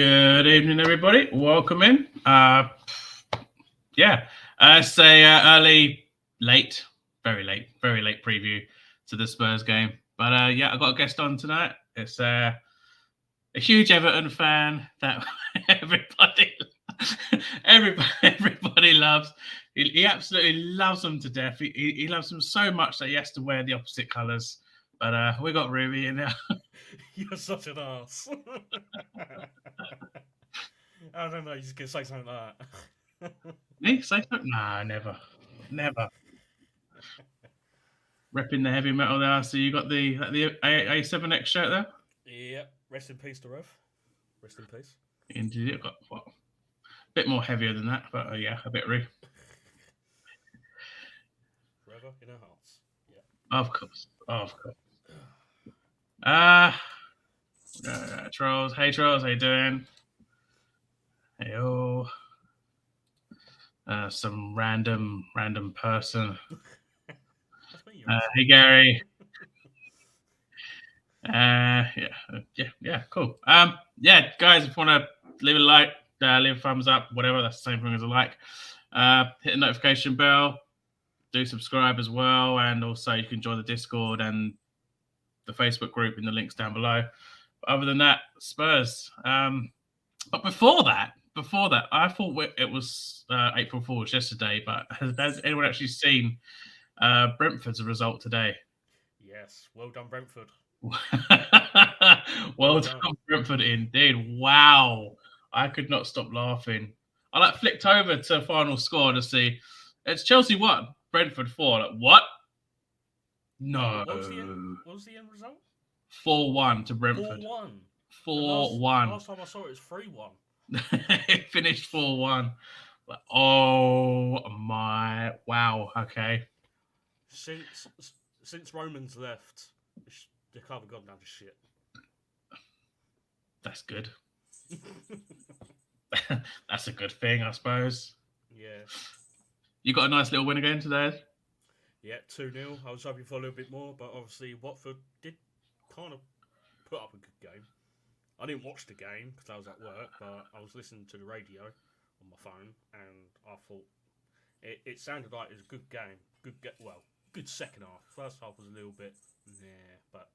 Good evening, everybody. Welcome in. It's a very late preview to the Spurs game. But I got a guest on tonight. It's a huge Everton fan that everybody loves. He absolutely loves them to death. He loves them so much that he has to wear the opposite colours. But we got Ruby in there. You're such an ass. I don't know. You just gonna say something like that. Me say something? Nah, never. Repping the heavy metal there. So you got the A7X shirt there. Yep. Rest in peace to Rev. Rest in peace. Indeed, it got a bit more heavier than that, but a bit re. Forever in our hearts. Yeah. Of course. Trolls. Hey, Trolls. How you doing? Hey, some random person. That's me. Hey, Gary. Cool. Guys, if you want to leave a like, leave a thumbs up, whatever, that's the same thing as a like. Hit the notification bell, do subscribe as well, and also you can join the Discord and the Facebook group in the links down below. But other than that, Spurs. But before that, I thought it was April Fool's yesterday, but has anyone actually seen Brentford's result today? Yes. Well done, Brentford. Well done, Brentford, indeed. Wow. I could not stop laughing. I flicked over to final score to see it's Chelsea 1, Brentford 4. What? No. What was the end result? 4-1 to Brentford. 4-1. 4-1. Last time I saw it was 3-1. It finished 4-1. Oh my! Wow. Okay. Since Romans left, the cover gone down to shit. That's good. That's a good thing, I suppose. Yeah. You got a nice little win again today? Yeah, 2-0. I was hoping for a little bit more, but obviously Watford did kind of put up a good game. I didn't watch the game because I was at work, but I was listening to the radio on my phone, and I thought it sounded like it was a good game. Good second half. First half was a little bit, but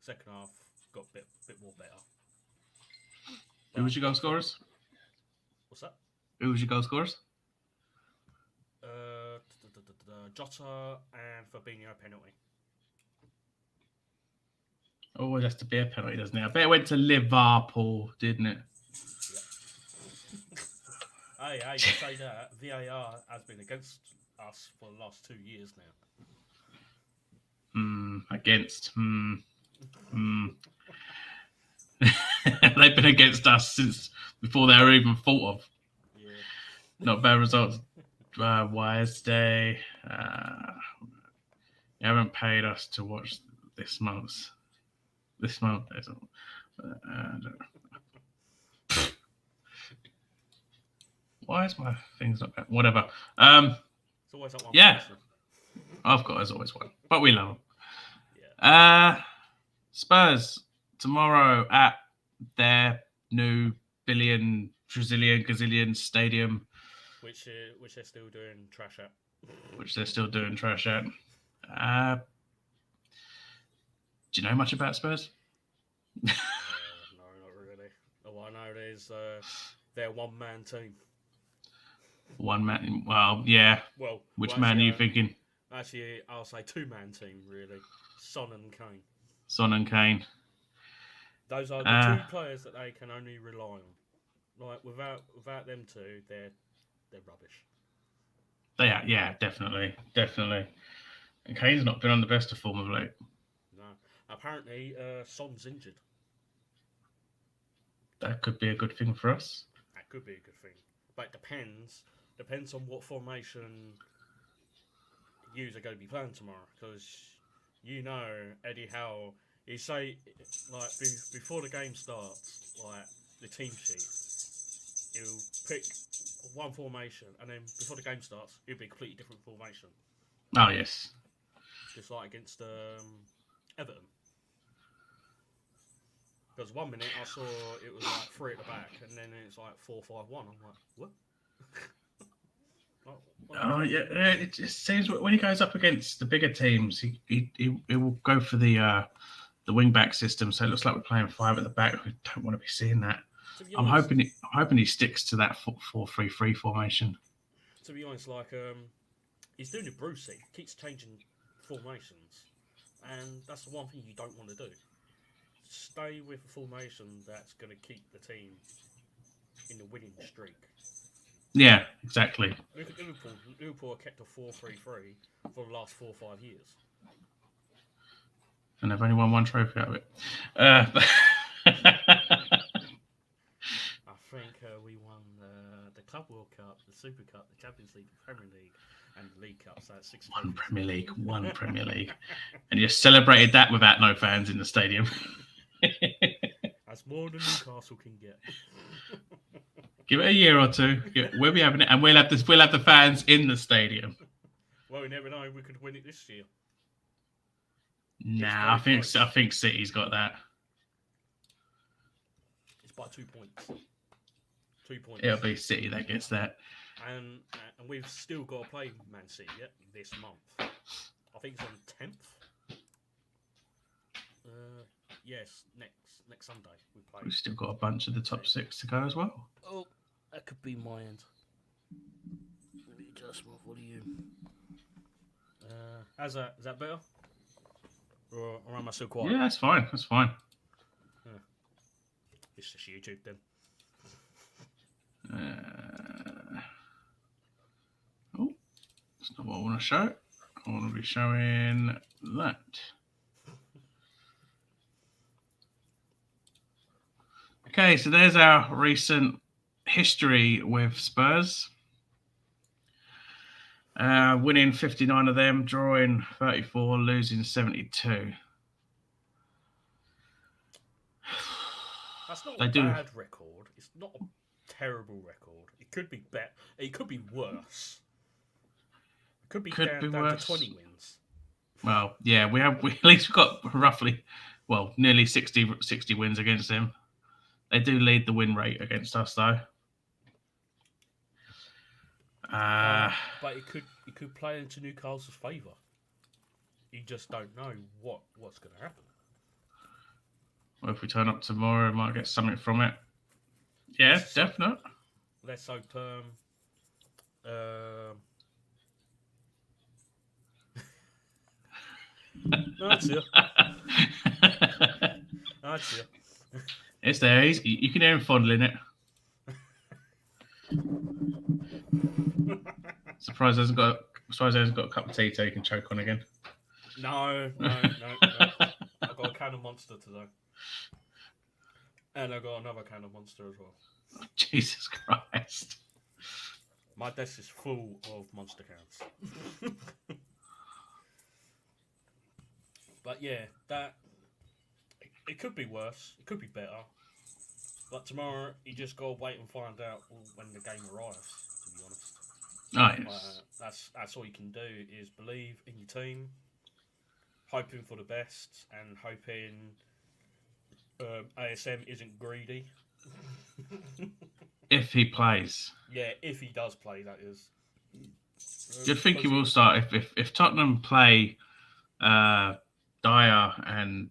second half got a bit more better. Who was your goal scorers? What's that? Who was your goal scorers? Jota and Fabinho penalty. Always has to be a penalty, doesn't it? I bet it went to Liverpool, didn't it? Hey, you say that. VAR has been against us for the last 2 years now. Against. They've been against us since before they were even thought of. Yeah. Not bad results. Wednesday. You haven't paid us to watch this month's. This month, why is my things not bad? Whatever. It's always that one. Yeah. Of course, there's always one, but we love them. Yeah. Spurs tomorrow at their new billion Brazilian gazillion stadium, which they're still doing trash at. Do you know much about Spurs? No, not really. All I know is they're a one-man team. One man. Well, yeah. Well, which man are you thinking? Actually, I'll say two-man team. Really, Son and Kane. Those are the two players that they can only rely on. Like without them two, they're rubbish. They are, yeah, definitely. And Kane's not been on the best of form of late. No, apparently Son's injured. That could be a good thing for us. That could be a good thing, but it depends on what formation you are going to be playing tomorrow. Because Eddie Howe, he say like before the game starts, like the team sheet, he'll pick one formation, and then before the game starts, it'll be a completely different formation. Oh yes, just like against Everton. Because 1 minute I saw it was like 3 at the back, and then it's like 4-5-1. I'm like, what? Oh yeah, it just seems when he goes up against the bigger teams, he will go for the wing back system. So it looks like we're playing 5 at the back. We don't want to be seeing that. To be I'm honest, hoping he sticks to that 4-3-3 formation. to be honest, like he's doing it Brucey, keeps changing formations, and that's the one thing you don't want to do. Stay with a formation that's going to keep the team in the winning streak. Yeah, exactly. Look at Liverpool. Liverpool have kept a 4-3-3 for the last 4 or 5 years. And they've only won 1 trophy out of it. I think we won the Club World Cup, the Super Cup, the Champions League, the Premier League, and the League Cup. So that's 6 One trophies. Premier League, 1 Premier League. And you celebrated that without no fans in the stadium. That's more than Newcastle can get. Give it a year or 2. We'll be having it, and we'll have the fans in the stadium. Well, we never know. We could win it this year. Nah, I think City's got that. It's by 2 points. 2 points. It'll be City that gets that. And we've still got to play Man City yet this month. I think it's on 10th. Yes, next Sunday we play. We've still got a bunch of the top 6 to go as well. Oh, that could be my end. Let me adjust my volume. How's that? Is that better? Or am I still quiet? Yeah, that's fine. That's fine. It's just YouTube then. That's not what I want to show. I want to be showing that. Okay, so there's our recent history with Spurs. Winning 59 of them, drawing 34, losing 72. That's not a bad record. It's not a terrible record. It could be better. It could be worse. It could be down to 20 wins. Well, yeah, we at least we've got roughly, nearly 60 wins against them. They do lead the win rate against us, though. But it could play into Newcastle's favour. You just don't know what's going to happen. Well, if we turn up tomorrow, we might get something from it. Yeah, definite. Let's hope. That's it. That's it. It's there. You can hear him fondling it. Surprised he hasn't got a cup of tea so he can choke on again. No. I've got a can of Monster today. And I've got another can of Monster as well. Oh, Jesus Christ. My desk is full of Monster cans. But yeah, it could be worse. It could be better. But tomorrow, you just got to wait and find out when the game arrives, to be honest. Oh, yes. That's all you can do is believe in your team, hoping for the best, and hoping ASM isn't greedy. If he plays. Yeah, if he does play, that is. You'd think he will start. If Tottenham play Dyer and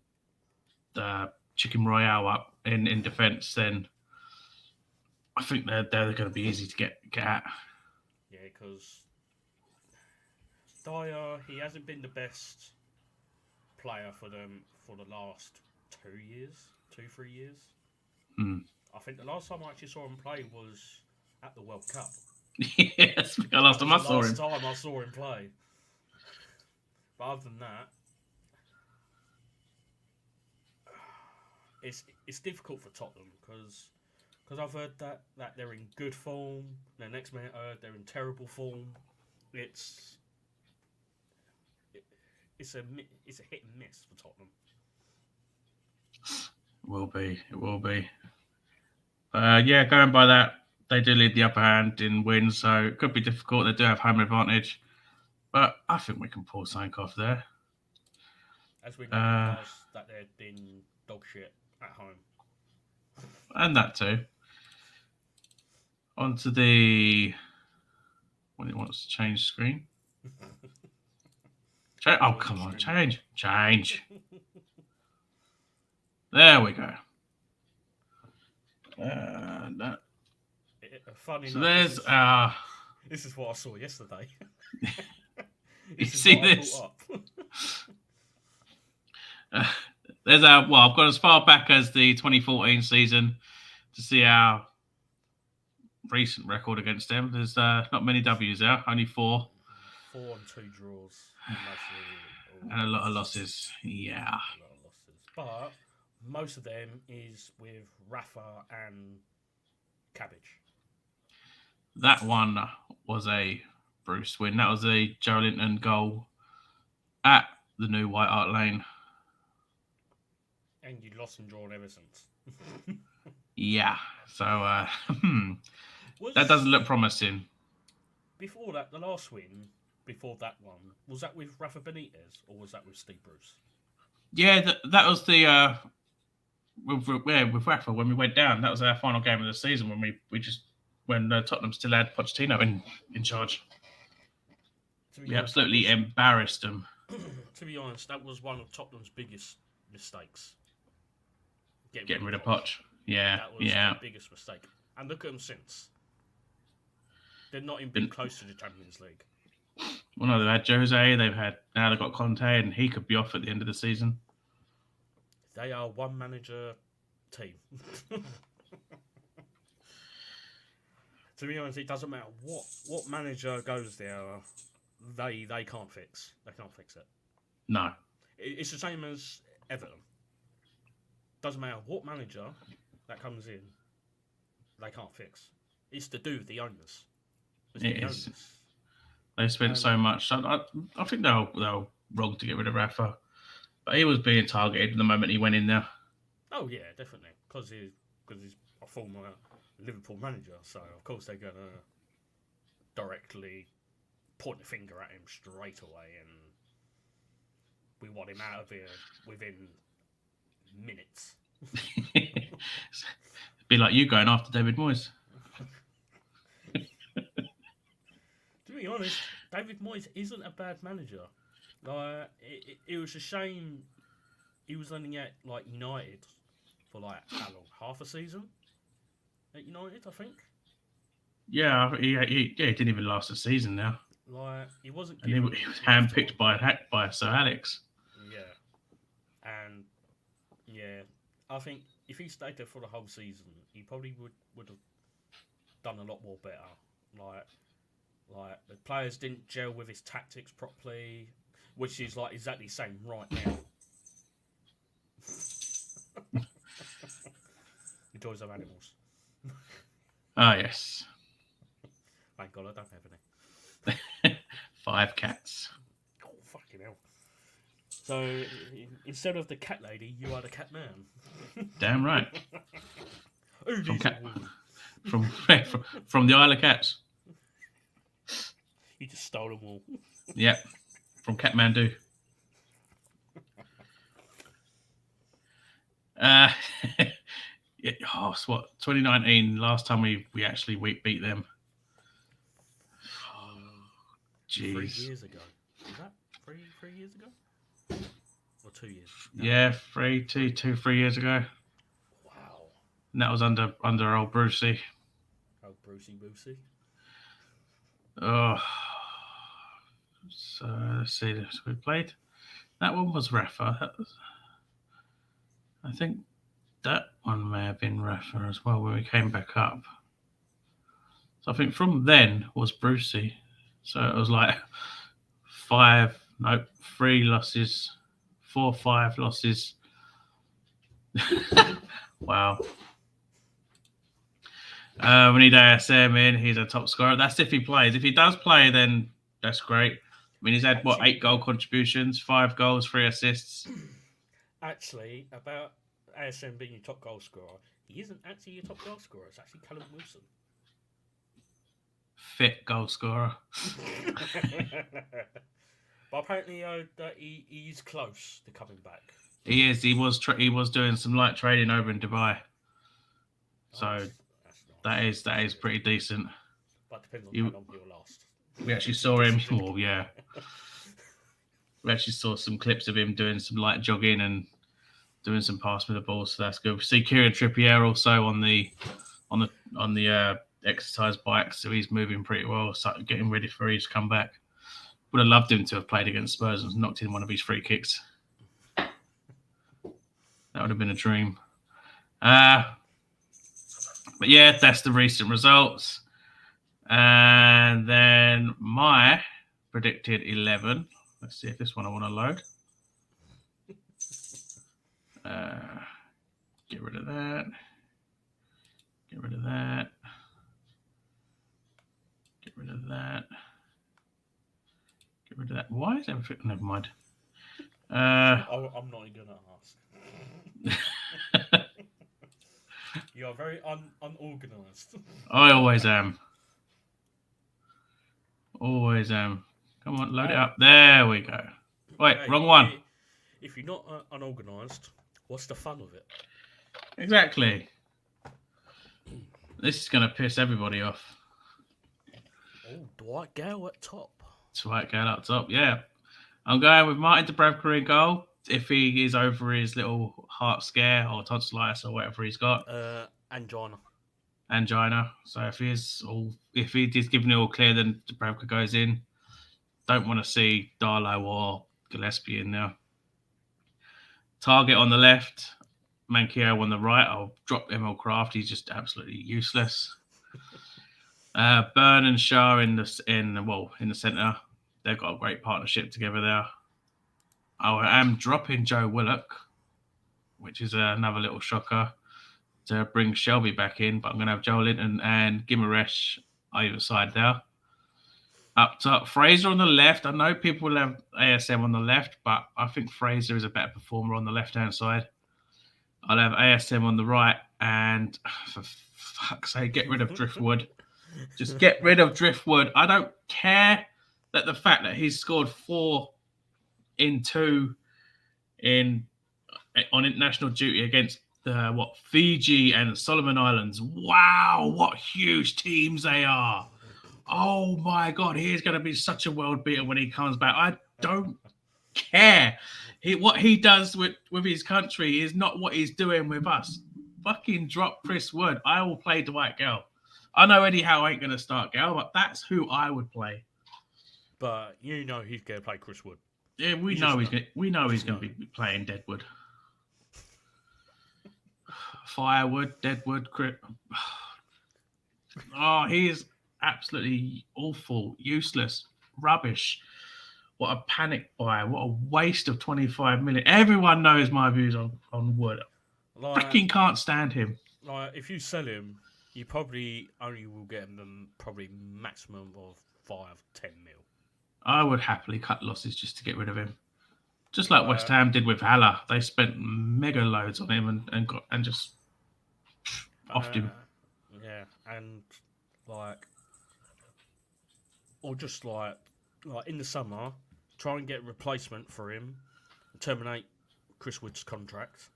Chicken Royale up in defence, then I think they're going to be easy to get at. Yeah, because Dyer, he hasn't been the best player for them for the last 3 years. Mm. I think the last time I actually saw him play was at the World Cup. Yes, the last time I saw him play. But other than that, it's difficult for Tottenham because I've heard that they're in good form. The next minute I heard they're in terrible form. It's a hit and miss for Tottenham. It will be. Yeah, going by that, they do lead the upper hand in wins, so it could be difficult. They do have home advantage, but I think we can pull something off there. As we know, that they've been dog shit at home. And that too. Onto the when it wants to change screen. Oh, come on, change. There we go. That. Funny So enough, there's this is what I saw yesterday. You see this? There's well, I've got as far back as the 2014 season to see our recent record against them. There's not many W's there, only 4. 4 and 2 draws, and a lot of losses. Yeah, a lot of losses, but most of them is with Rafa and Cabbage. That one was a Bruce win. That was a Joe Linton goal at the new White Hart Lane. And you lost and drawn ever since. Yeah, so that doesn't look promising. Before that, the last win, before that one, was that with Rafa Benitez or was that with Steve Bruce? Yeah, that was the with Rafa when we went down. That was our final game of the season when Tottenham still had Pochettino in charge. We absolutely embarrassed them. To be honest, that was one of Tottenham's biggest mistakes. Getting rid of Poch. Yeah, that was the biggest mistake. And look at them since. They're not even been close to the Champions League. Well, no, they've had Jose. Now they've got Conte, and he could be off at the end of the season. They are one manager team. To be honest, it doesn't matter what manager goes there. They can't fix. They can't fix it. No. It's the same as Everton. Doesn't matter what manager that comes in, they can't fix. It's to do with the owners. It is. They spent so much. I think they were wrong to get rid of Rafa, but he was being targeted the moment he went in there. Oh yeah, definitely, because he's a former Liverpool manager, so of course they're gonna directly point the finger at him straight away, and we want him out of here within minutes. It'd be like you going after David Moyes. To be honest, David Moyes isn't a bad manager. Like it was a shame he was only at like United for like how long? Half a season at United, I think. Yeah, he didn't even last a season now. Like he wasn't. And he was handpicked by Sir Alex. Yeah, and yeah, I think if he stayed there for the whole season, he probably would have done a lot more better. Like the players didn't gel with his tactics properly, which is like exactly the same right now. The joys of animals. Ah, yes. Thank God I don't have any. 5 cats. Oh, fucking hell. So, instead of the cat lady, you are the cat man. Damn right. From from the Isle of Cats. You just stole them all. Yep. From Kathmandu. It's what 2019 last time we actually beat them. Jeez. 3 years ago. Was that 3 years ago? Or 2 years? No. Yeah, 3 years ago. Wow. And that was under old Brucey. Oh, Brucey. Oh. So let's see. So we played. That one was Rafa. I think that one may have been Rafa as well when we came back up. So I think from then was Brucey. So it was like 3 losses, 4, 5 losses. Wow. We need ASM in. He's a top scorer. That's if he plays. If he does play, then that's great. I mean, he's had, 8 goal contributions, 5 goals, 3 assists. Actually, about ASM being your top goal scorer, he isn't actually your top goal scorer. It's actually Callum Wilson. Fit goal scorer. But apparently, he's close to coming back. He is. He was doing some light trading over in Dubai. So That's nice. that is pretty decent. But depends on how long he'll last. We actually saw him. Well, yeah, we actually saw some clips of him doing some light jogging and doing some pass with the ball. So that's good. We see Kieran Trippier also on the exercise bike, so he's moving pretty well. So getting ready for his comeback. Would have loved him to have played against Spurs and knocked in one of his free kicks. That would have been a dream. But yeah, that's the recent results. And then my predicted 11. Let's see if this one I want to load. Get rid of that. Get rid of that. Get rid of that. Get rid of that. Why is everything? Never mind. I'm not even going to ask. You are very unorganized. I always am. Always am. Come on, load it up. There we go. Wait, wrong one. If you're not unorganized, what's the fun of it? Exactly. This is going to piss everybody off. Oh, Dwight Gale at top. Dwight Gale up top, yeah. I'm going with Martin Dubravka in goal. If he is over his little heart scare or tonsillitis or whatever he's got. Angina. So if he is given it all clear, then Dubravka goes in. Don't want to see Darlow or Gillespie in there. Target on the left, Manquillo on the right. I'll drop Emil Kraft. He's just absolutely useless. Byrne and Shaw in the centre. They've got a great partnership together there. I am dropping Joe Willock, which is another little shocker, to bring Shelby back in. But I'm going to have Joe Linton and Gimaresh either side there. Up top, Fraser on the left. I know people will have ASM on the left, but I think Fraser is a better performer on the left-hand side. I'll have ASM on the right, and for fuck's sake, get rid of Driftwood. Just get rid of Driftwood. I don't care that the fact that he's scored 4 in 2 on international duty against Fiji and Solomon Islands. Wow, what huge teams they are. Oh my God, he is going to be such a world beater when he comes back. I don't care. What he does with his country is not what he's doing with us. Fucking drop Chris Wood. I will play Dwight Gale. I know Eddie Howe ain't going to start Gale, but that's who I would play. But you know he's going to play Chris Wood. Yeah, we know he's going to be playing Deadwood. Firewood, Deadwood, Oh, he is absolutely awful, useless, rubbish. What a panic buy. What a waste of 25 million. Everyone knows my views on Wood. Freaking can't stand him. If you sell him, you probably only will get him probably maximum of 5-10 mil. I would happily cut losses just to get rid of him. Just like West Ham did with Haller. They spent mega loads on him and just offed him. Yeah, and or just like in the summer, try and get a replacement for him and terminate Chris Wood's contract.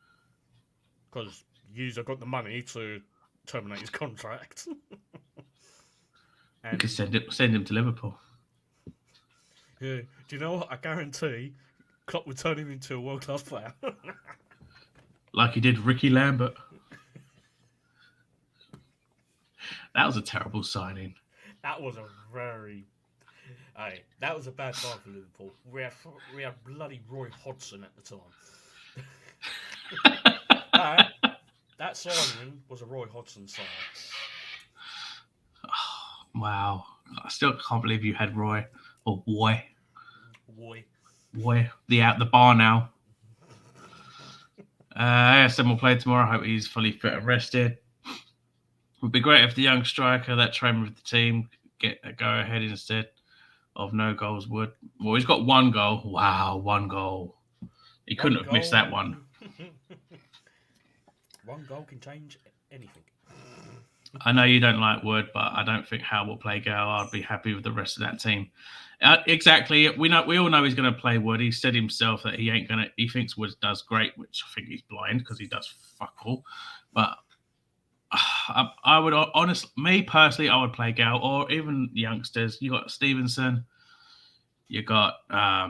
Because you've got the money to terminate his contract. You could send him to Liverpool. Yeah. Do you know what? I guarantee Klopp would turn him into a world-class player. Like he did Ricky Lambert. That was a terrible signing. That was a that was a bad time for Liverpool. We had bloody Roy Hodgson at the time. That signing was a Roy Hodgson signing. Oh, wow. I still can't believe you had Roy or Boy. The bar now. ASM will play tomorrow. I hope he's fully fit and rested. It would be great if the young striker that trained with the team get a go ahead instead of no goals would. Well, he's got 1 goal. Wow, 1 goal. He couldn't have missed that one. 1 goal can change anything. I know you don't like Wood, but I don't think Howe will play Gale. I'd be happy with the rest of that team. Exactly. We all know he's going to play Wood. He said himself that he ain't going to. He thinks Wood does great, which I think he's blind because he does fuck all. But I would honestly, me personally, I would play Gal or even youngsters. You got Stevenson. You got I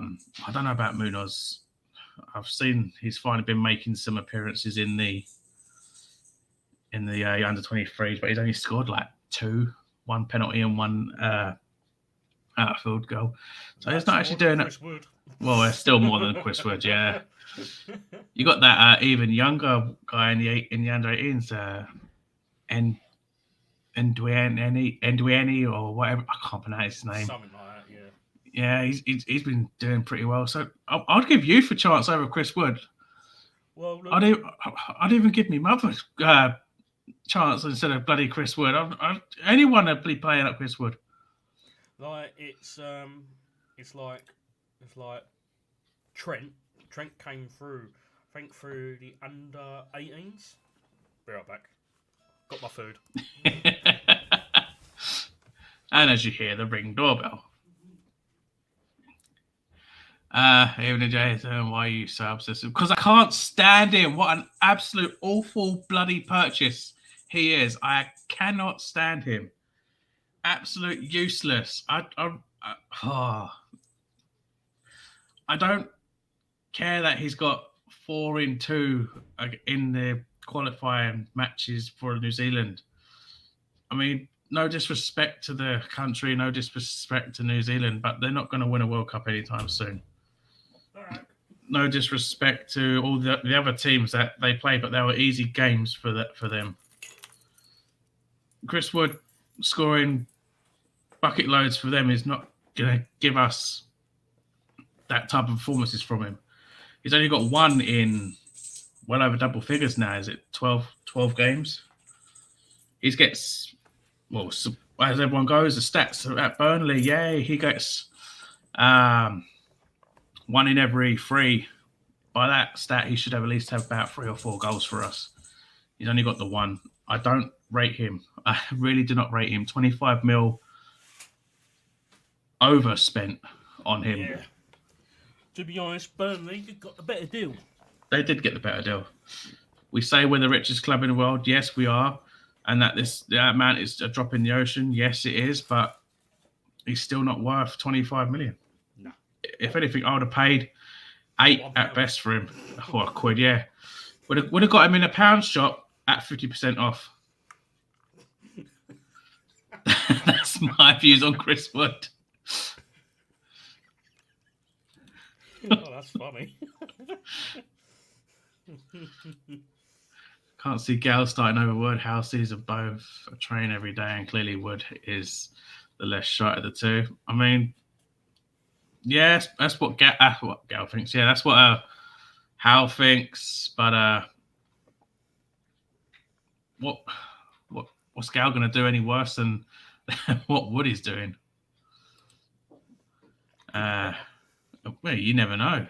don't know about Munoz. I've seen he's finally been making some appearances in the under 23s, but he's only scored like one penalty and one outfield goal. So he's not actually doing it. Well, it's still more than Chris Wood, yeah. You got that even younger guy in the under 18s, Endueni or whatever. I can't pronounce his name. Something like that, yeah. Yeah, he's been doing pretty well. So I'd give youth a chance over Chris Wood. Well, look, I'd even give me mother chance instead of bloody Chris Wood. Anyone would be playing up Chris Wood. Like it's like Trent. Trent came through, I think, through the under 18s. Be right back. Got my food. And as you hear the ring doorbell. Even Jason, why are you so obsessive? Because I can't stand him. What an absolute awful bloody purchase he is. I cannot stand him. Absolute useless. I don't care that he's got 4-2 in the qualifying matches for New Zealand. I mean, no disrespect to the country, no disrespect to New Zealand, but they're not going to win a World Cup anytime soon. No disrespect to all the other teams that they play, but they were easy games for them. Chris Wood scoring bucket loads for them is not going to give us that type of performances from him. He's only got one in well over double figures now. Is it 12 games? He gets, well, as everyone goes, the stats at Burnley, yeah, he gets 1 in every 3. By that stat, he should at least have about 3 or 4 goals for us. He's only got the 1. I don't rate him. I really do not rate him. 25 mil overspent on him. Yeah. To be honest, Burnley got the better deal. They did get the better deal. We say we're the richest club in the world. Yes, we are. And that the amount is a drop in the ocean. Yes, it is. But he's still not worth 25 million. No. If anything, I would have paid 8 at best for him. Or a quid, yeah. Would have got him in a pound shop at 50% off. That's my views on Chris Wood. Oh, that's funny. Can't see Gal starting over Wood. Houses are both a train every day, and clearly Wood is the less shot of the two. I mean, yes, that's what Gal thinks. Yeah, that's what Hal thinks. But what's Gal going to do any worse than what Wood is doing? Well, you never know.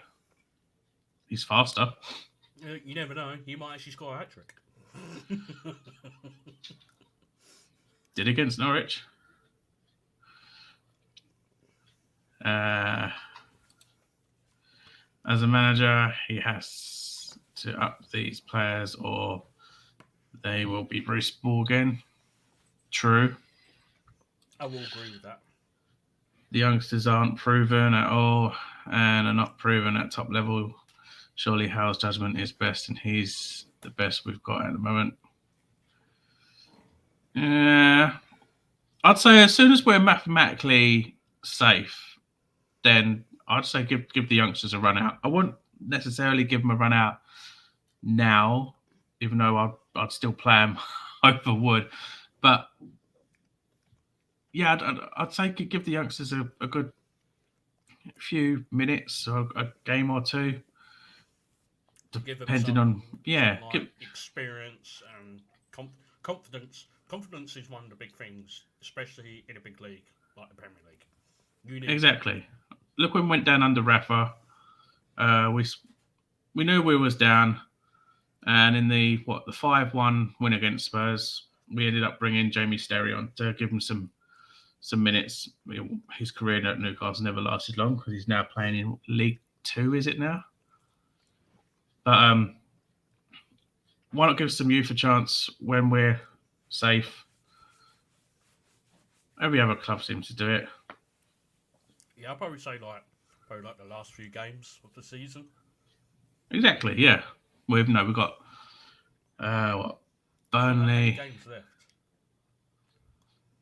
He's faster. You never know. He might actually score a hat-trick. Did against Norwich. As a manager, he has to up these players or they will be Bruce Ball again. True. I will agree with that. The youngsters aren't proven at all and are not proven at top level. Surely Hal's judgment is best, and he's the best we've got at the moment. Yeah, I'd say as soon as we're mathematically safe, then I'd say give the youngsters a run out. I wouldn't necessarily give them a run out now, even though I'd still play them over Wood. But yeah, I'd say give the youngsters a good few minutes or a game or two. Depending on experience and confidence. Confidence is one of the big things, especially in a big league like the Premier League. Exactly. Look, when we went down under Rafa, we knew we was down, and in the 5-1 win against Spurs, we ended up bringing Jamie Sterry on to give him some minutes. His career at Newcastle never lasted long because he's now playing in League 2, is it now? But why not give some youth a chance when we're safe. Every other club seems to do it. Yeah, I'll probably say like the last few games of the season. Exactly, yeah. We've got what, Burnley. Games left.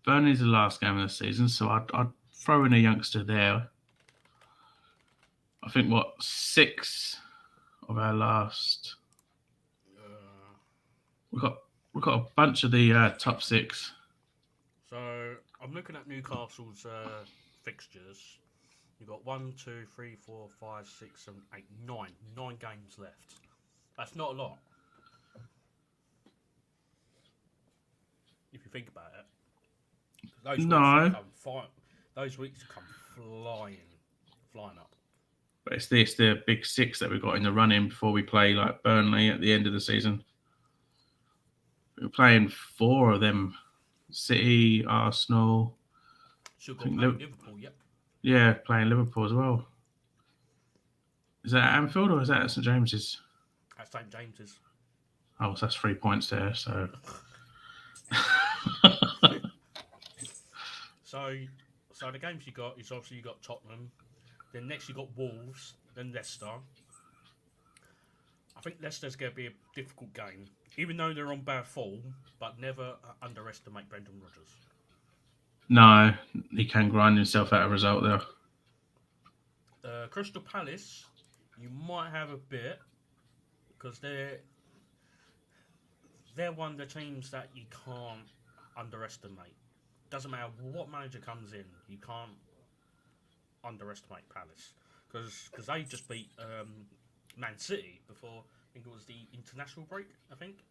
Burnley's the last game of the season, so I'd throw in a youngster there. I think 6 of our last. We've got a bunch of the top 6. So I'm looking at Newcastle's fixtures. You've got 1, 2, 3, 4, 5, 6, 7, 8, 9. 9 games left. That's not a lot. If you think about it. Those weeks come flying up. But it's the big 6 that we've got in the run-in before we play like Burnley at the end of the season. We're playing 4 of them: City, Arsenal. Still got Liverpool, yep. Yeah, playing Liverpool as well. Is that at Anfield or is that at St James's? At St James's. Oh, so that's 3 points there. So. So the games you got is obviously you got Tottenham, then next you got Wolves, then Leicester. I think Leicester's going to be a difficult game, even though they're on bad form. But never underestimate Brendan Rodgers. No, he can grind himself out a result there. Crystal Palace, you might have a bit because they're one of the teams that you can't underestimate. Doesn't matter what manager comes in, you can't underestimate Palace because they just beat Man City before. I think it was the international break. I think.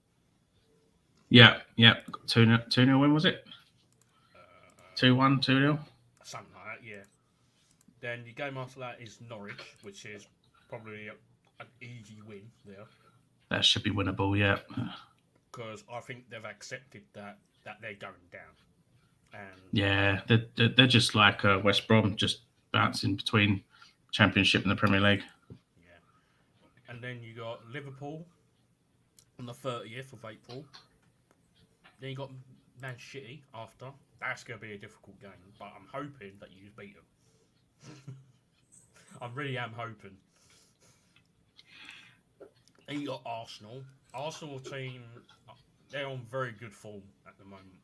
Yeah. 2-0 win, was it? 2-1, 2-0. Something like that, yeah. Then the game after that is Norwich, which is probably an easy win there. That should be winnable, yeah. Because I think they've accepted that they're going down. And yeah, they're just like West Brom, just bouncing between Championship and the Premier League. Yeah. And then you got Liverpool on the 30th of April. Then you got Man City after. That's going to be a difficult game, but I'm hoping that you beat them. I really am hoping. Then you got Arsenal. Arsenal team, they're on very good form at the moment.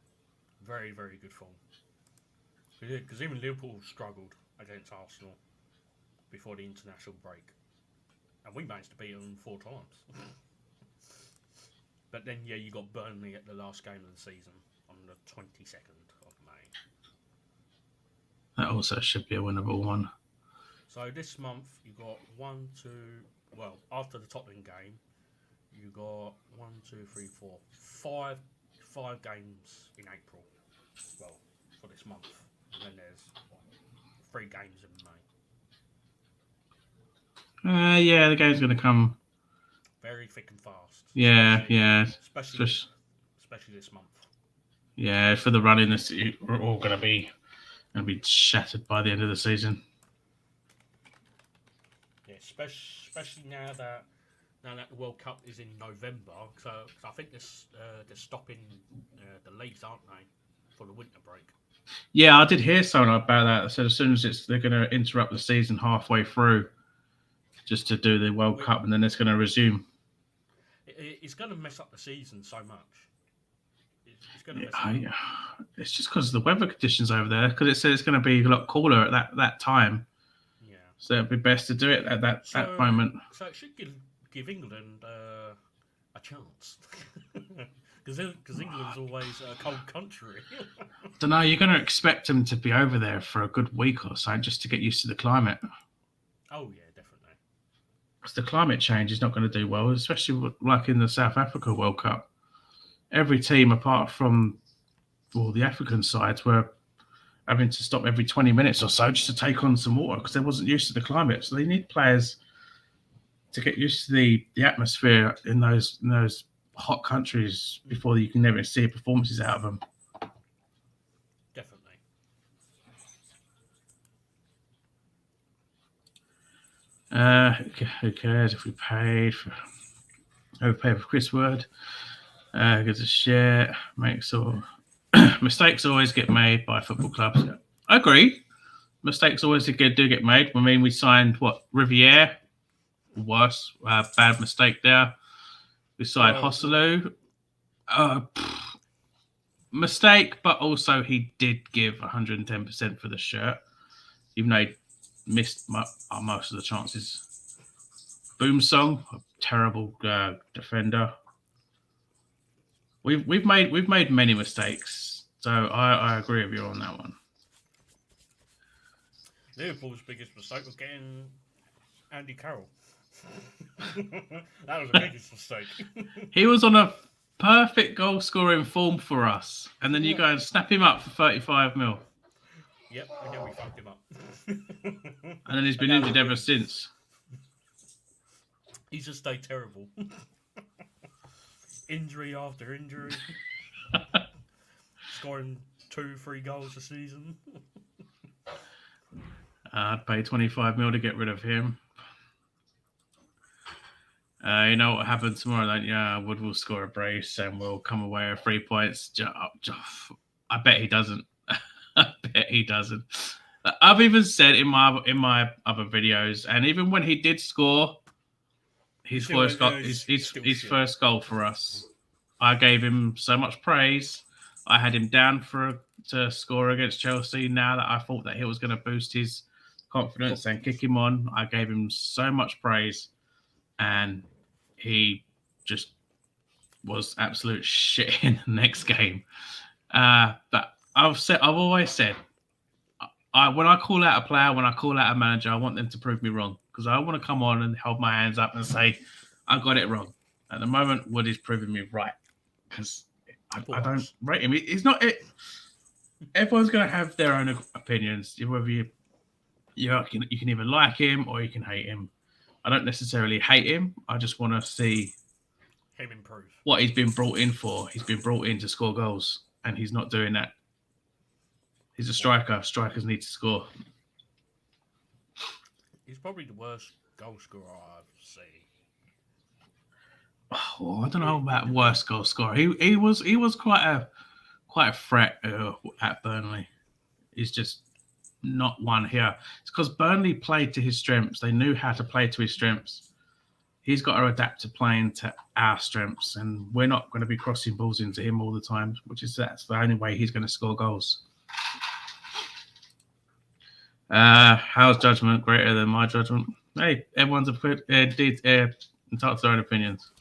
Very, very good form. Because even Liverpool struggled against Arsenal before the international break. And we managed to beat them 4 times. But then, yeah, you got Burnley at the last game of the season on the 22nd of May. That also should be a winnable one. So this month, you got 1, 2... Well, after the Tottenham game, you got 1, 2, 3, 4, 5 games in April. Well, for this month. And then there's 3 games in May. Yeah, the game's going to come Very thick and fast. Yeah. Especially this month. Yeah, for the running, we're all going to be shattered by the end of the season. Yeah, especially now that the World Cup is in November. So I think they're stopping the leagues, aren't they, for the winter break? Yeah, I did hear something about that. So as soon as they're going to interrupt the season halfway through, just to do the World Cup, and then it's going to resume. It's going to mess up the season so much. It's going to mess up. It's just because of the weather conditions over there. Because it says it's going to be a lot cooler at that time. Yeah. So it'd be best to do it at that moment. So it should give England a chance. Because England's always a cold country. I don't know. You're going to expect them to be over there for a good week or so just to get used to the climate. Oh, yeah, definitely. Because the climate change is not going to do well, especially like in the South Africa World Cup. Every team, apart from the African sides, were having to stop every 20 minutes or so just to take on some water because they wasn't used to the climate. So they need players to get used to the atmosphere in those hot countries before you can never see performances out of them. Definitely. Who cares if we paid for Chris Word? Gives a shit. Mistakes always get made by football clubs. I agree. Mistakes always do get made. I mean, we signed Riviere. Worse, bad mistake there. We signed Hosselu. Mistake, but also he did give 110% for the shirt, even though he missed most of the chances. Boomsong, a terrible defender. We've made many mistakes, so I agree with you on that one. Liverpool's biggest mistake was getting Andy Carroll. That was the biggest mistake. He was on a perfect goal scoring form for us, and then you go and snap him up for 35 mil. Yep, and then we fucked him up. And then he's been injured ever since. He's just stayed terrible. Injury after injury. Scoring 2-3 goals a season. I'd pay 25 mil to get rid of him. You know what happened tomorrow, don't you? Wood will score a brace and we'll come away with 3 points. I bet he doesn't. I bet he doesn't. I've even said in my other videos, and even when he did score his first goal for us, I gave him so much praise. I had him down to score against Chelsea. Now that I thought that he was going to boost his confidence and kick him on, I gave him so much praise, and he just was absolute shit in the next game. But I've always said, when I call out a player, when I call out a manager, I want them to prove me wrong, because I want to come on and hold my hands up and say I got it wrong. At the moment, Wood is proving me right, because I don't rate him. It's not it. Everyone's going to have their own opinions. Whether you can either like him or you can hate him. I don't necessarily hate him. I just want to see him improve. What he's been brought in for. He's been brought in to score goals, and he's not doing that. He's a striker. Strikers need to score. He's probably the worst goal scorer I've seen. Oh, I don't know about worst goal scorer. He was quite a threat at Burnley. He's just not one here. It's because Burnley played to his strengths. They knew how to play to his strengths. He's got to adapt to playing to our strengths, and we're not going to be crossing balls into him all the time, that's the only way he's going to score goals. How's judgment greater than my judgment? Hey, everyone's entitled to their own opinions.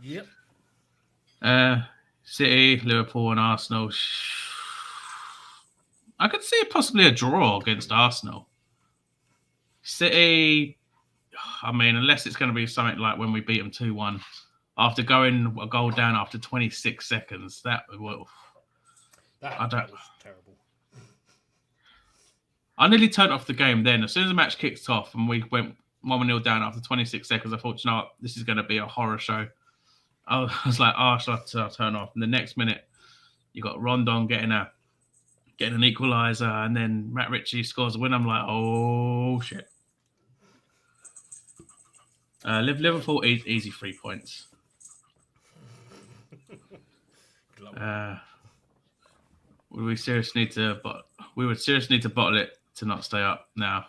Yep. City, Liverpool, and Arsenal. I could see possibly a draw against Arsenal. City, I mean, unless it's going to be something like when we beat them 2-1 after going a goal down after 26 seconds. That was terrible. I nearly turned off the game then. As soon as the match kicked off and we went 1-0 down after 26 seconds, I thought, you know what, this is going to be a horror show. I was like, shall I turn off? And the next minute, you got Rondon getting an equaliser, and then Matt Ritchie scores a win. I'm like, oh, shit. Liverpool, easy 3 points. We would seriously need to bottle it to not stay up now.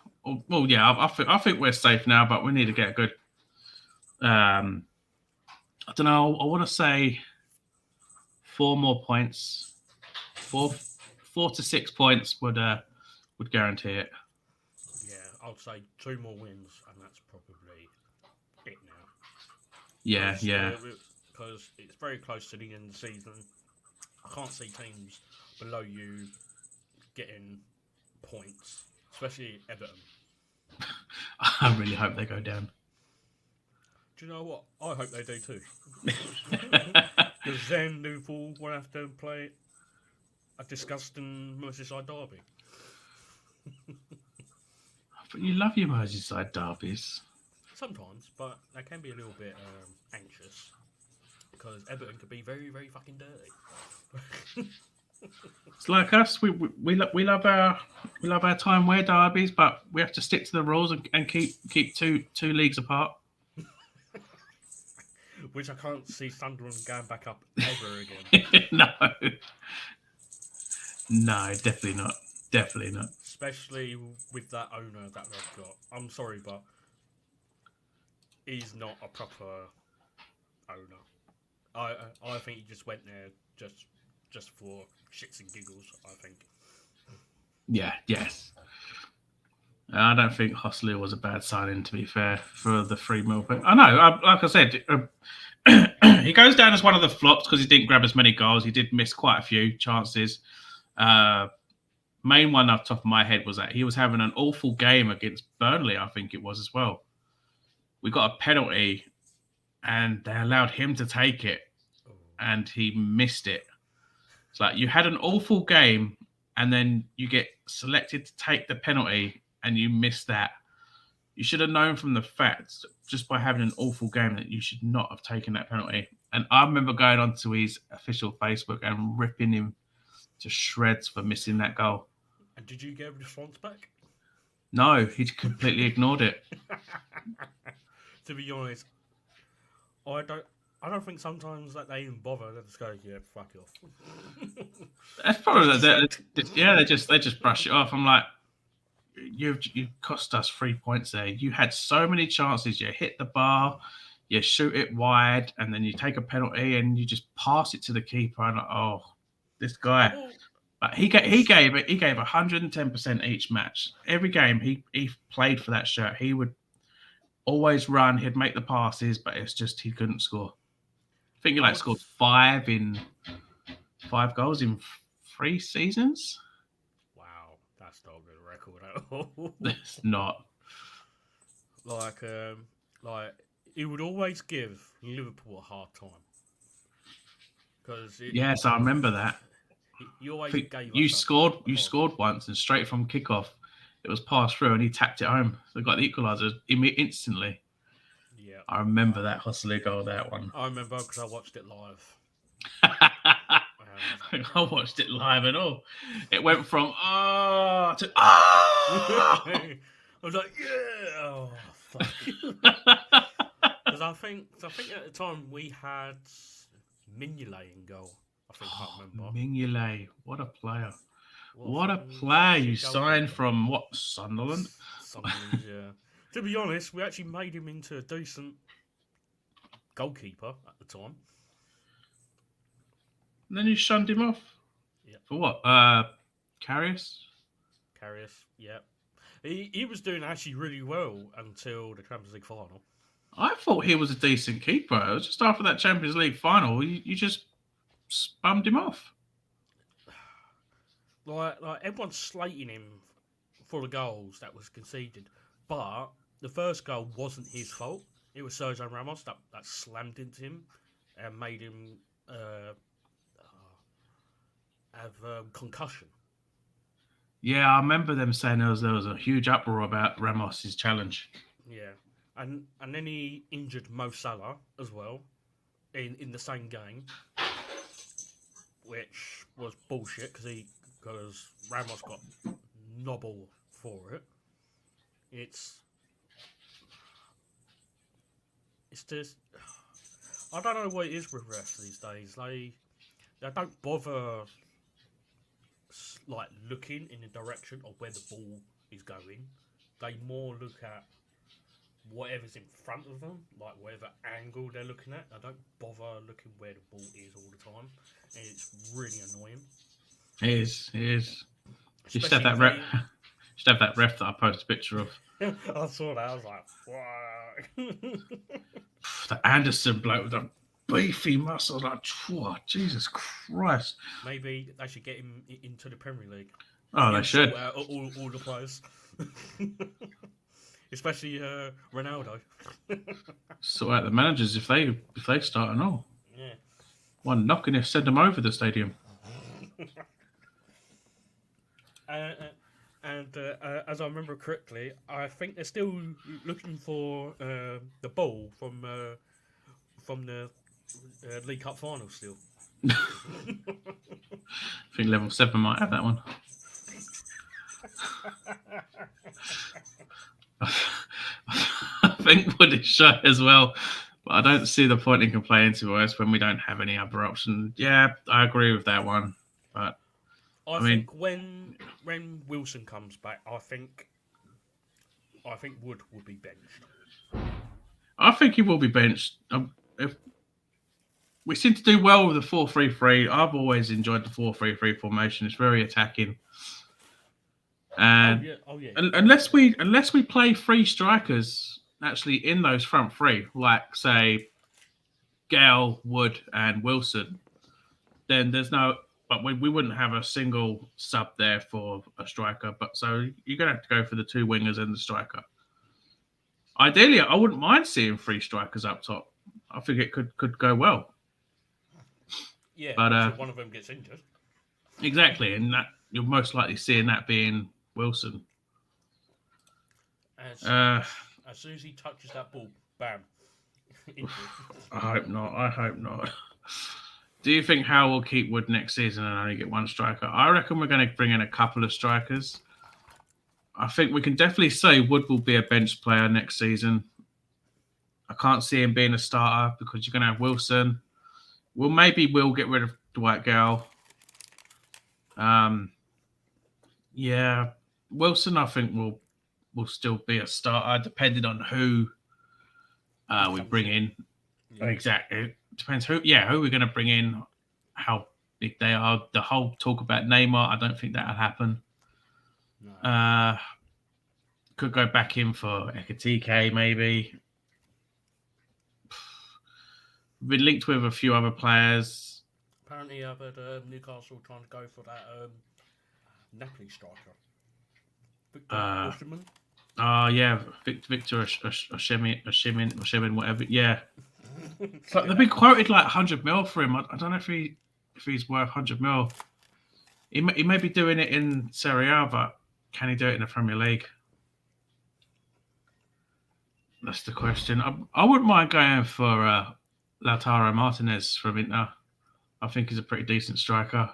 Well, yeah, I think we're safe now, but we need to get a good. I don't know. I want to say 4 more points. 4 to 6 points would guarantee it. Yeah, I'd say 2 more wins, and that's probably it now. Yeah. Because it's very close to the end of the season. I can't see teams below you getting points, especially Everton. I really hope they go down. Do you know what? I hope they do too. Because then Liverpool will have to play a disgusting Merseyside derby. But you love your Merseyside derbies. Sometimes, but they can be a little bit anxious. Because Everton could be very, very fucking dirty. It's like us. We love our time wear derbies, but we have to stick to the rules and keep two leagues apart. which I can't see Sunderland going back up ever again. No, definitely not. Definitely not. Especially with that owner that they've got. I'm sorry, but he's not a proper owner. I think he just went there just for shits and giggles. I think. Yeah. Yes. I don't think Hostler was a bad signing, to be fair, for the 3 mil. But I know, like I said, he goes down as one of the flops because he didn't grab as many goals. He did miss quite a few chances. Main one off the top of my head was that he was having an awful game against Burnley, I think it was as well. We got a penalty and they allowed him to take it and he missed it. It's like you had an awful game and then you get selected to take the penalty and you miss that. You should have known from the facts, just by having an awful game, that you should not have taken that penalty. And I remember going onto his official Facebook and ripping him to shreds for missing that goal. And did you get a response back? No, he completely ignored it. To be honest, I don't think sometimes that they even bother. They just go, yeah, fuck it off. That's probably they just brush it off. I'm like, you cost us 3 points there. You had so many chances. You hit the bar, you shoot it wide, and then you take a penalty and you just pass it to the keeper. And like, oh, this guy. But he gave 110% each match. Every game he played for that shirt, he would always run. He'd make the passes, but it's just he couldn't score. I think he scored 5 goals in 3 seasons. Wow, that's not a good record at all. It's not. Like he would always give Liverpool a hard time. Yes, I remember that. He always gave. You scored once, and straight from kickoff, it was passed through, and he tapped it home. So they got the equaliser instantly. Yeah, I remember that Hostler goal. That one. I remember because I watched it live. I watched it live and all. It went from to I was like, yeah, oh fuck. Because I think at the time we had Mignolet in goal. I think I remember. Mignolet, what a player! What a player you signed from what, Sunderland? Sunderland, yeah. To be honest, we actually made him into a decent goalkeeper at the time. And then you shunned him off. Yeah. For what? Karius, yeah. He was doing actually really well until the Champions League final. I thought he was a decent keeper. It was just after that Champions League final, you just spummed him off. Like everyone's slating him for the goals that was conceded, but the first goal wasn't his fault. It was Sergio Ramos that slammed into him and made him have concussion. Yeah, I remember them saying there was a huge uproar about Ramos's challenge. Yeah, and then he injured Mo Salah as well in the same game, which was bullshit because Ramos got nobble for it. It's just, I don't know what it is with refs these days. They don't bother like looking in the direction of where the ball is going. They more look at whatever's in front of them, like whatever angle they're looking at. They don't bother looking where the ball is all the time, and it's really annoying. It is. You should have that ref. Should have that ref that I posted a picture of. I saw that. I was like, "Fuck." The Anderson bloke with the beefy muscles. Like, whoa, Jesus Christ. Maybe they should get him into the Premier League. Oh, they should. All the players. Especially Ronaldo. Sort out the managers if they start and all. Yeah. One knock and send them over the stadium. And as I remember correctly, I think they're still looking for the ball from the League Cup final still. I think Level 7 might have that one. I think Woodage show as well. But I don't see the point in complaining to us when we don't have any other option. Yeah, I agree with that one, but I mean, think when Wilson comes back, I think Wood will be benched. I think he will be benched. If we seem to do well with the 4-3-3, I've always enjoyed the 4-3-3 formation. It's very attacking, and unless we play three strikers actually in those front three, like say Gale, Wood, and Wilson, then there's no. But we wouldn't have a single sub there for a striker. But so you're gonna have to go for the two wingers and the striker. Ideally, I wouldn't mind seeing three strikers up top. I think it could go well. Yeah, but until one of them gets injured. Exactly, and that you're most likely seeing that being Wilson. As soon as he touches that ball, bam. I hope not. Do you think Howe will keep Wood next season and only get one striker? I reckon we're going to bring in a couple of strikers. I think we can definitely say Wood will be a bench player next season. I can't see him being a starter because you're going to have Wilson. We'll get rid of Dwight Gale. Yeah, Wilson I think will still be a starter depending on who we bring in. Yeah. Exactly. It depends who we're going to bring in, how big they are. The whole talk about Neymar, I don't think that'll happen. No. Could go back in for Ekatike maybe. We've been linked with a few other players. Apparently, I've heard Newcastle trying to go for that Napoli striker. Victor Osimhen. Yeah, Victor Osimhen, whatever. Yeah. But they've been quoted like 100 mil for him. I don't know if he's worth 100 mil. He may be doing it in Serie A, but can he do it in the Premier League? That's the question. I wouldn't mind going for Lautaro Martinez from Inter. I think he's a pretty decent striker.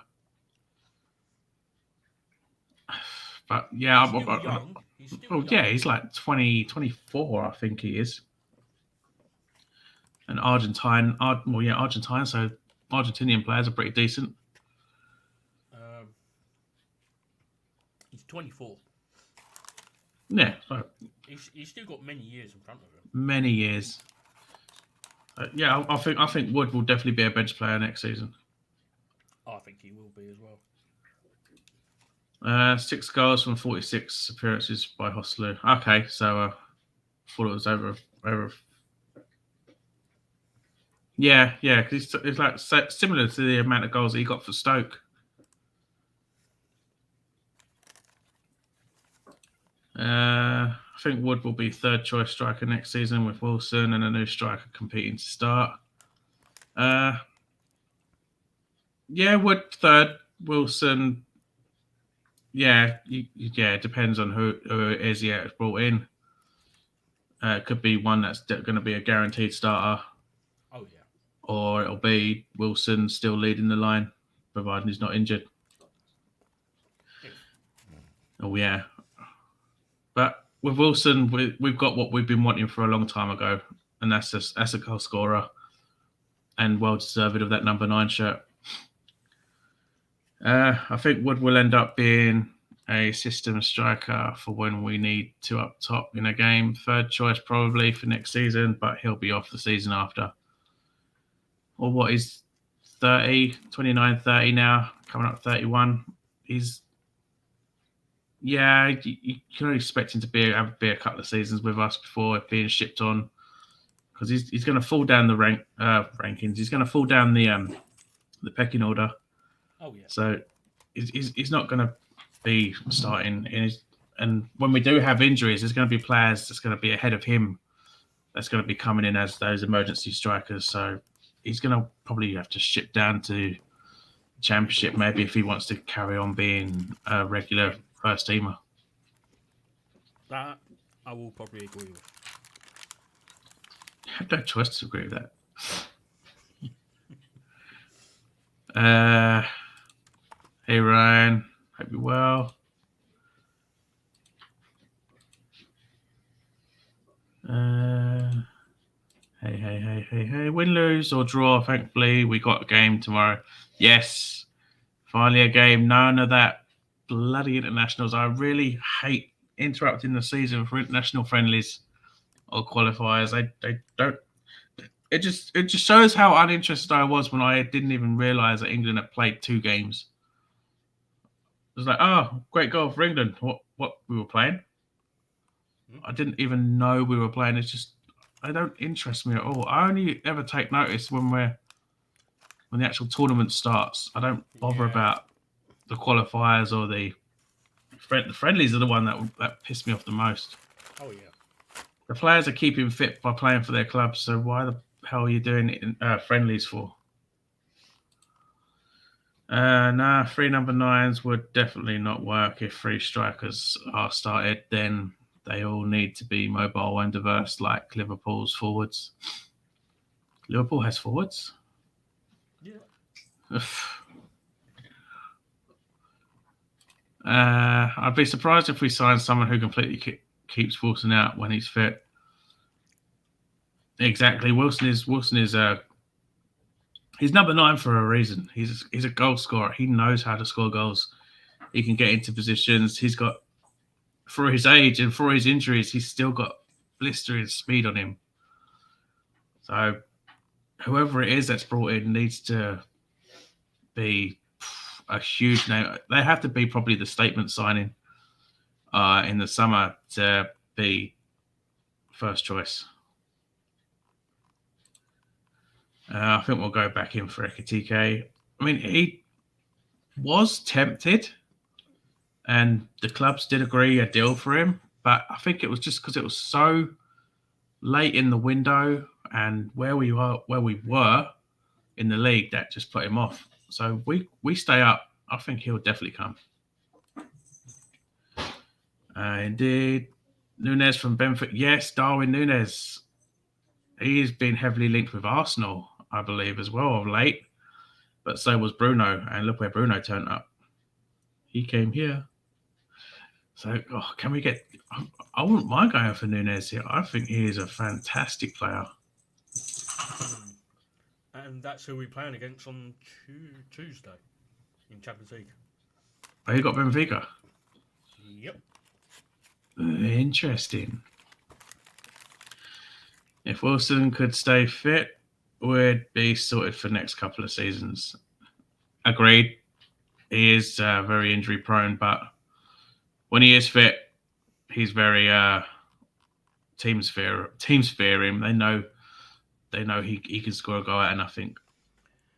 But yeah, he's still young. He's like 24, I think he is. And Argentine, so Argentinian players are pretty decent. He's 24. Yeah, so he's still got many years in front of him. Many years. Yeah, I think Wood will definitely be a bench player next season. I think he will be as well. 6 goals from 46 appearances by Hostler. Okay, so I thought it was over. Yeah, because it's like similar to the amount of goals that he got for Stoke. I think Wood will be third choice striker next season with Wilson and a new striker competing to start. Wood third, Wilson. Yeah, it depends on who it is he has brought in. It could be one that's going to be a guaranteed starter. Oh, yeah. Or it'll be Wilson still leading the line, providing he's not injured. Oh, yeah. But with Wilson, we've got what we've been wanting for a long time ago, and that's a goal scorer and well-deserved of that number 9 shirt. I think Wood will end up being a system striker for when we need to up top in a game. Third choice probably for next season, but he'll be off the season after. Or what is 30 now, coming up 31. You can only expect him to be a couple of seasons with us before being shipped on, because he's going to fall down the rankings. He's going to fall down the pecking order. Oh yeah. So he's not going to be starting and when we do have injuries, there's going to be players that's going to be ahead of him that's going to be coming in as those emergency strikers. So he's going to probably have to ship down to Championship maybe if he wants to carry on being a regular first teamer. That I will probably agree with. I have no choice to agree with that. Hey Ryan, hope you're well. Hey. Hey. Win, lose, or draw. Thankfully, we got a game tomorrow. Yes. Finally a game. None of that bloody internationals. I really hate interrupting the season for international friendlies or qualifiers. They don't. It just shows how uninterested I was when I didn't even realise that England had played 2 games. It was like, oh, great goal for England. What we were playing? I didn't even know we were playing. It's just, they don't interest me at all. I only ever take notice when the actual tournament starts. I don't bother about the qualifiers or the friendlies are the one that piss me off the most. Oh yeah. The players are keeping fit by playing for their clubs, so why the hell are you doing friendlies for? Nah, 3 number 9s would definitely not work. If 3 strikers are started, then they all need to be mobile and diverse like Liverpool's forwards. Liverpool has forwards? Yeah. I'd be surprised if we sign someone who completely keeps Wilson out when he's fit. Exactly. Wilson is he's number 9 for a reason. He's a goal scorer. He knows how to score goals. He can get into positions. He's got, for his age and for his injuries, he's still got blistering speed on him. So whoever it is that's brought in needs to be a huge name. They have to be probably the statement signing in the summer to be first choice. I think we'll go back in for Ekitike. I mean, he was tempted, and the clubs did agree a deal for him, but I think it was just because it was so late in the window and where we were in the league that just put him off. So we stay up. I think he'll definitely come. Indeed. Nunes from Benfica. Yes, Darwin Nunes. He's been heavily linked with Arsenal, I believe, as well of late. But so was Bruno. And look where Bruno turned up. He came here. So, can we get... I wouldn't mind going for Nunes here. I think he is a fantastic player. And that's who we're playing against on Tuesday in Champions League. Oh, you got Benfica? Yep. Interesting. If Wilson could stay fit, we'd be sorted for the next couple of seasons. Agreed. He is very injury prone, but when he is fit, he's very teams fear him. They know he can score a goal out of nothing.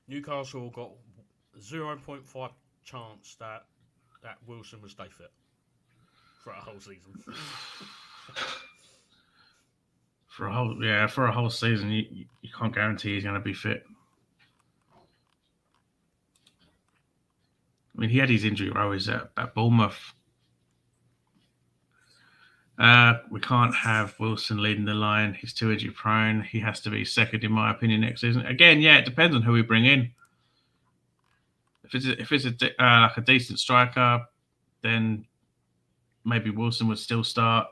Newcastle got 0.5 chance that Wilson will stay fit for a whole season. For a whole season, you can't guarantee he's going to be fit. I mean, he had his injury woes at Bournemouth. We can't have Wilson leading the line. He's too injury prone. He has to be second, in my opinion, next season. Again, it depends on who we bring in. If it's like a decent striker, then maybe Wilson would still start.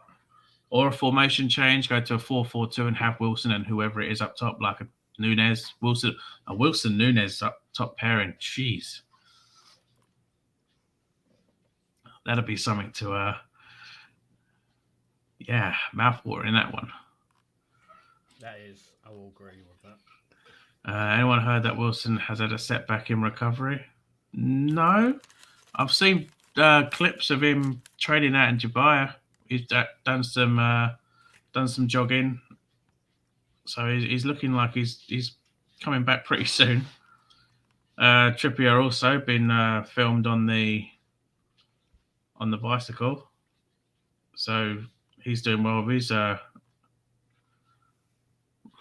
Or a formation change, go to a 4-4-2 and have Wilson and whoever it is up top, like a Nunes, Wilson Nunes up top pairing. Jeez. That'd be something to, mouthwater in that one. That is, I will agree with that. Anyone heard that Wilson has had a setback in recovery? No. I've seen clips of him training out in Dubai. He's done some jogging, so he's looking like he's coming back pretty soon. Trippier also been filmed on the bicycle, so he's doing well with his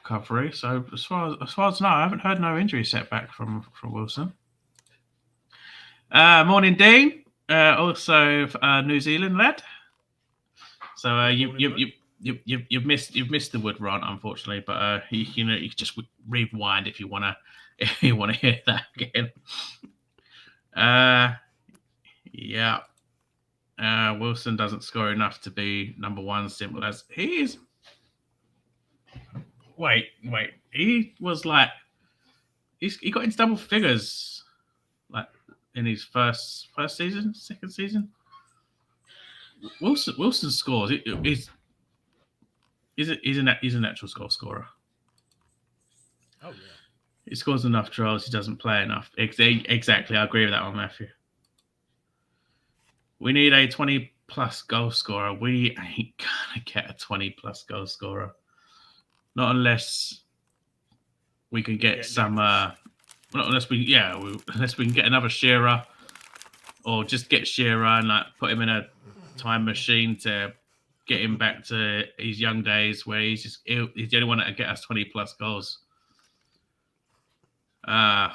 recovery. So as far as I know, I haven't heard no injury setback from Wilson. Morning, Dean. Also New Zealand lad. So you've missed the wood rant, unfortunately, but you can just rewind if you wanna hear that again. Wilson doesn't score enough to be number 1. Simple as he is. Wait. He was like, he got into double figures, like in his first season, second season. Wilson scores. He's a natural goal scorer. Oh yeah. He scores enough tries. He doesn't play enough. Exactly. I agree with that one, Matthew. We need a 20-plus goal scorer. We ain't gonna get a 20-plus goal scorer. Not unless we can get some. Not unless we can get another Shearer, or just get Shearer and like put him in a time machine to get him back to his young days where he's the only one that can get us 20-plus goals. I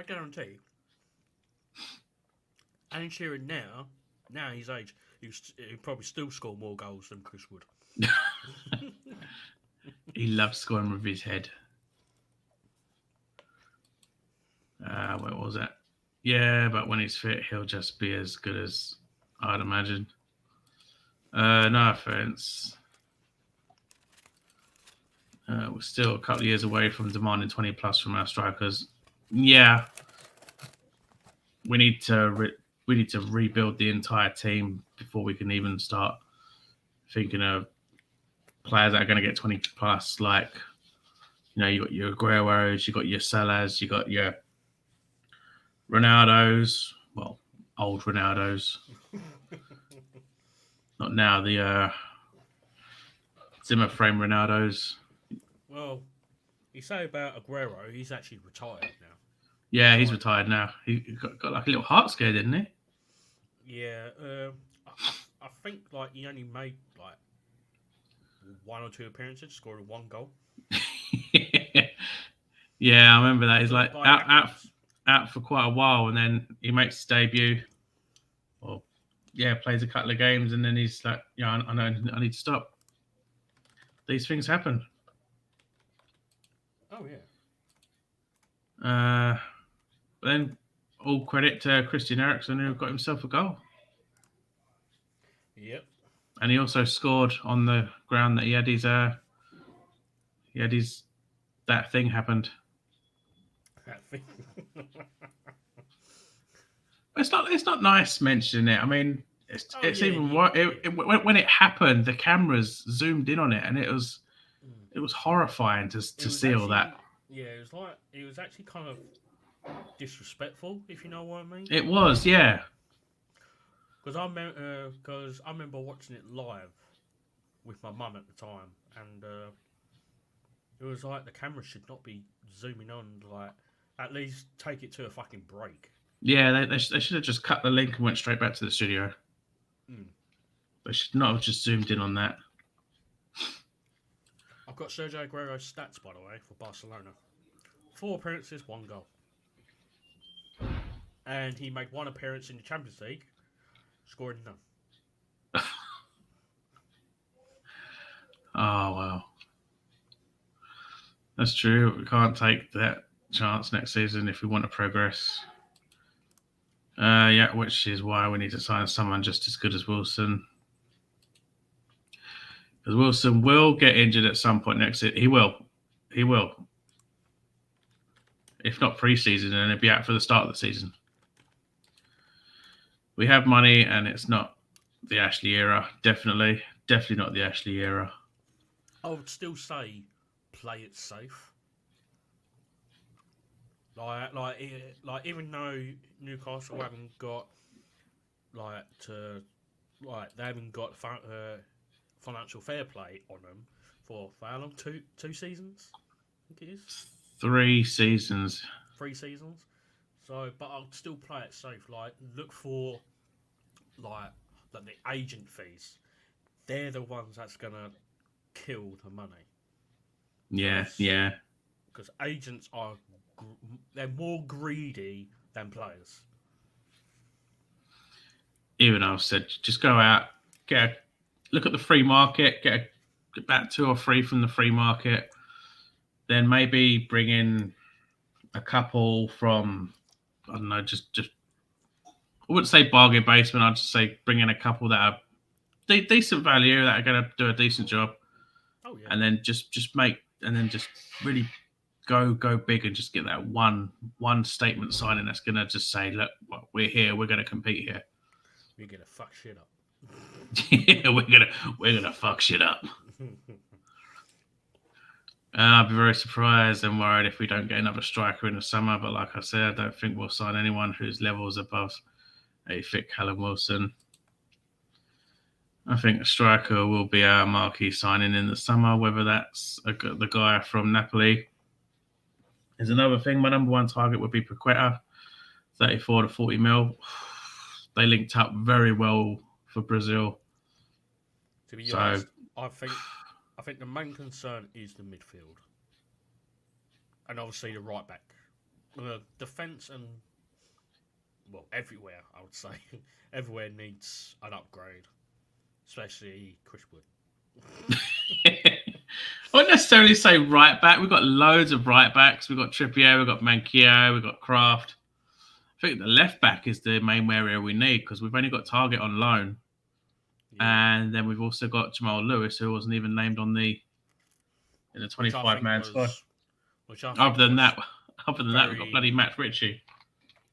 guarantee. Alan Shearer now his age, he'll probably still score more goals than Chris Wood. He loves scoring with his head. Where was it? Yeah, but when he's fit, he'll just be as good as I'd imagine. No offense. We're still a couple of years away from demanding 20-plus from our strikers. Yeah, we need to rebuild the entire team before we can even start thinking of players that are going to get 20-plus. Like, you got your Agueros, you got your Salahs, you got your Ronaldos. Well, old Ronaldos. Not now, the Zimmer frame Ronaldos. Well, you say about Aguero, he's actually retired now. Yeah, he's retired now. He got like a little heart scare, didn't he? Yeah, I think like he only made like 1 or 2 appearances, scored 1 goal. Yeah, I remember that. He's like out for quite a while, and then he makes his debut. Well, yeah, plays a couple of games, and then he's like, "Yeah, I know, I need to stop." These things happen. Oh yeah. Then all credit to Christian Eriksen, who got himself a goal. Yep. And he also scored on the ground that he had his that thing happened. That thing. It's not nice mentioning it. I mean, it's even worse. When it happened, the cameras zoomed in on it, and it was horrifying to see all that. Yeah, it was actually kind of disrespectful, if you know what I mean. It was, yeah. Because I remember watching it live with my mum at the time, and it was like the camera should not be zooming on. Like, at least take it to a fucking break. Yeah, they should have just cut the link and went straight back to the studio. They should not have just zoomed in on that. I've got Sergio Aguero's stats, by the way, for Barcelona. 4 appearances, 1 goal. And he made 1 appearance in the Champions League, scoring none. Oh, wow. That's true. We can't take that chance next season if we want to progress. Yeah, which is why we need to sign someone just as good as Wilson. Because Wilson will get injured at some point next season. He will. If not pre-season, and he'll be out for the start of the season. We have money, and it's not the Ashley era. Definitely not the Ashley era. I would still say play it safe. Like even though Newcastle haven't got they haven't got financial fair play on them for how long? Two seasons, I think it is. 3 seasons. 3 seasons. So, but I'll still play it safe. Like, look for like the agent fees. They're the ones that's gonna kill the money. Yeah. Because agents they're more greedy than players. Even I've said, just go out, look at the free market, get about 2 or 3 from the free market, then maybe bring in a couple from, I don't know, just I wouldn't say bargain basement. I'd just say bring in a couple that are decent value, that are going to do a decent job, Oh yeah. and then just really go big and just get that one statement signing that's gonna just say, look, we're here, we're gonna compete here. We're gonna fuck shit up. Yeah, we're gonna fuck shit up. I'd be very surprised and worried if we don't get another striker in the summer. But like I said, I don't think we'll sign anyone whose level is above a fit Callum Wilson. I think a striker will be our marquee signing in the summer, whether that's the guy from Napoli. Is another thing. My number one target would be Paqueta, 34 to 40 mil. They linked up very well for Brazil. To be honest, I think the main concern is the midfield, and obviously the right back, the defence, and everywhere. I would say everywhere needs an upgrade, especially Chris Wood. I wouldn't necessarily say right back. We've got loads of right backs. We've got Trippier, we've got Manquillo, we've got Kraft. I think the left back is the main area we need because we've only got Target on loan. Yeah. And then we've also got Jamal Lewis, who wasn't even named in the 25-man squad. Other than that, we've got bloody Matt Ritchie.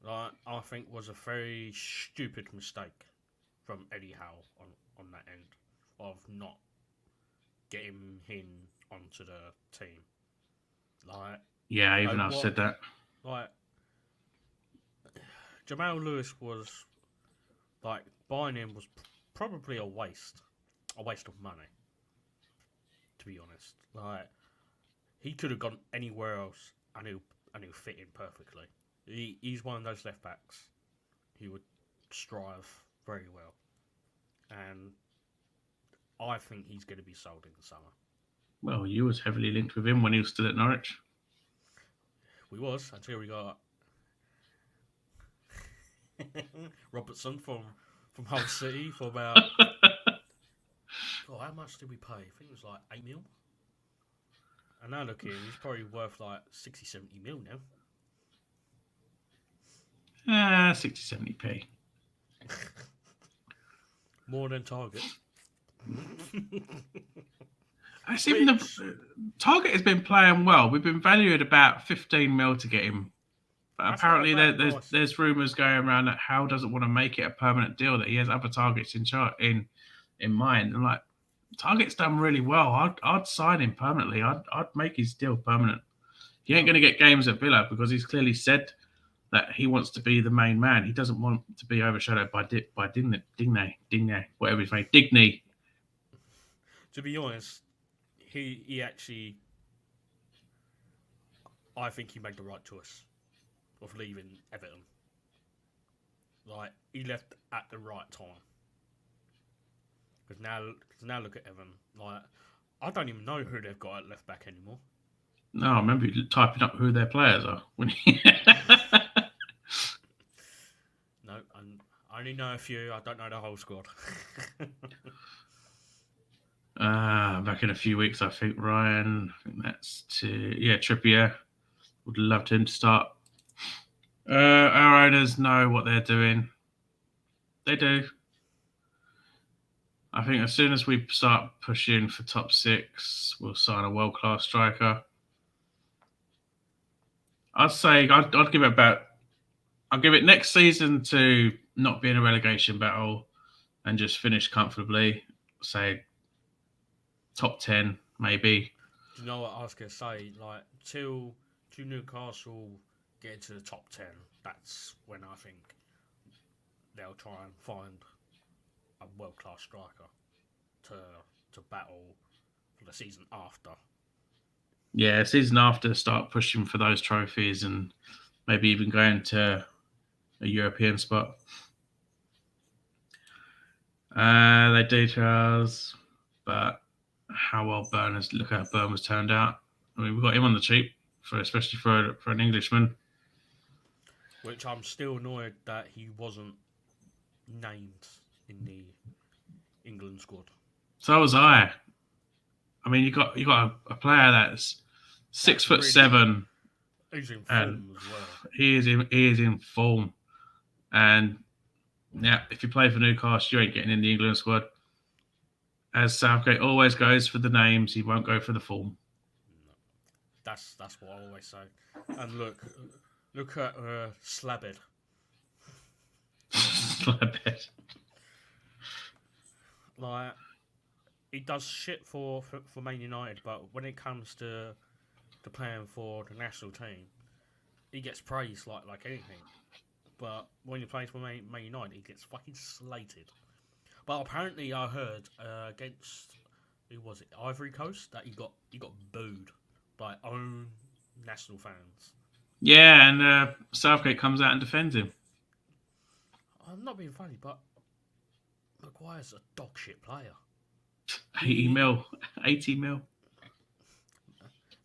I think was a very stupid mistake from Eddie Howe on that end of not getting him onto the team. I've said that. Jamal Lewis was buying him was probably a waste of money. To be honest, he could have gone anywhere else and he'll fit in perfectly. He's one of those left backs. He would strive very well, and I think he's going to be sold in the summer. Well, you was heavily linked with him when he was still at Norwich. We was until we got Robertson from Hull City for about. How much did we pay? I think it was 8 mil. And now look here, he's probably worth 60, 70 mil now. 60, 70p. More than Target. I see the Target has been playing well. We've been valued about 15 mil to get him. But apparently there's rumours going around that Howe doesn't want to make it a permanent deal, that he has other targets in mind. And Target's done really well. I'd sign him permanently. I'd make his deal permanent. He ain't going to get games at Villa because he's clearly said that he wants to be the main man. He doesn't want to be overshadowed by Digne, whatever his name, Digny. To be honest, he actually, I think he made the right choice of leaving Everton. He left at the right time. Because now look at Everton. I don't even know who they've got at left back anymore. No, I remember you typing up who their players are. No, I only know a few. I don't know the whole squad. Back in a few weeks, I think, Ryan. I think that's Trippier. Would love him to start. Our owners know what they're doing. They do. I think as soon as we start pushing for top 6, we'll sign a world-class striker. I'd say I'd give it I'll give it next season to not be in a relegation battle and just finish comfortably. Say top 10, maybe. Do you know what I was going to say? Till Newcastle get into the top 10, that's when I think they'll try and find a world-class striker to battle for the season after. Yeah, season after, start pushing for those trophies and maybe even going to a European spot. They details, but how well look how Burn was turned out. I mean, we got him on the cheap, especially for an Englishman. Which I'm still annoyed that he wasn't named in the England squad. So was I. I mean, you got a player that's 6'7". He's in form as well. He is in form, and if you play for Newcastle, you ain't getting in the England squad. as Southgate always goes for the names, he won't go for the form. No. That's what I always say. And look at Slabhead. Slabhead. Like, he does shit for Man United, but when it comes to playing for the national team, he gets praised like anything. But when he plays for Man United, he gets fucking slated. But apparently, I heard against who was it, Ivory Coast, that he got booed by own national fans. Yeah, and Southgate comes out and defends him. I'm not being funny, but Maguire's a dog shit player. 80 mil.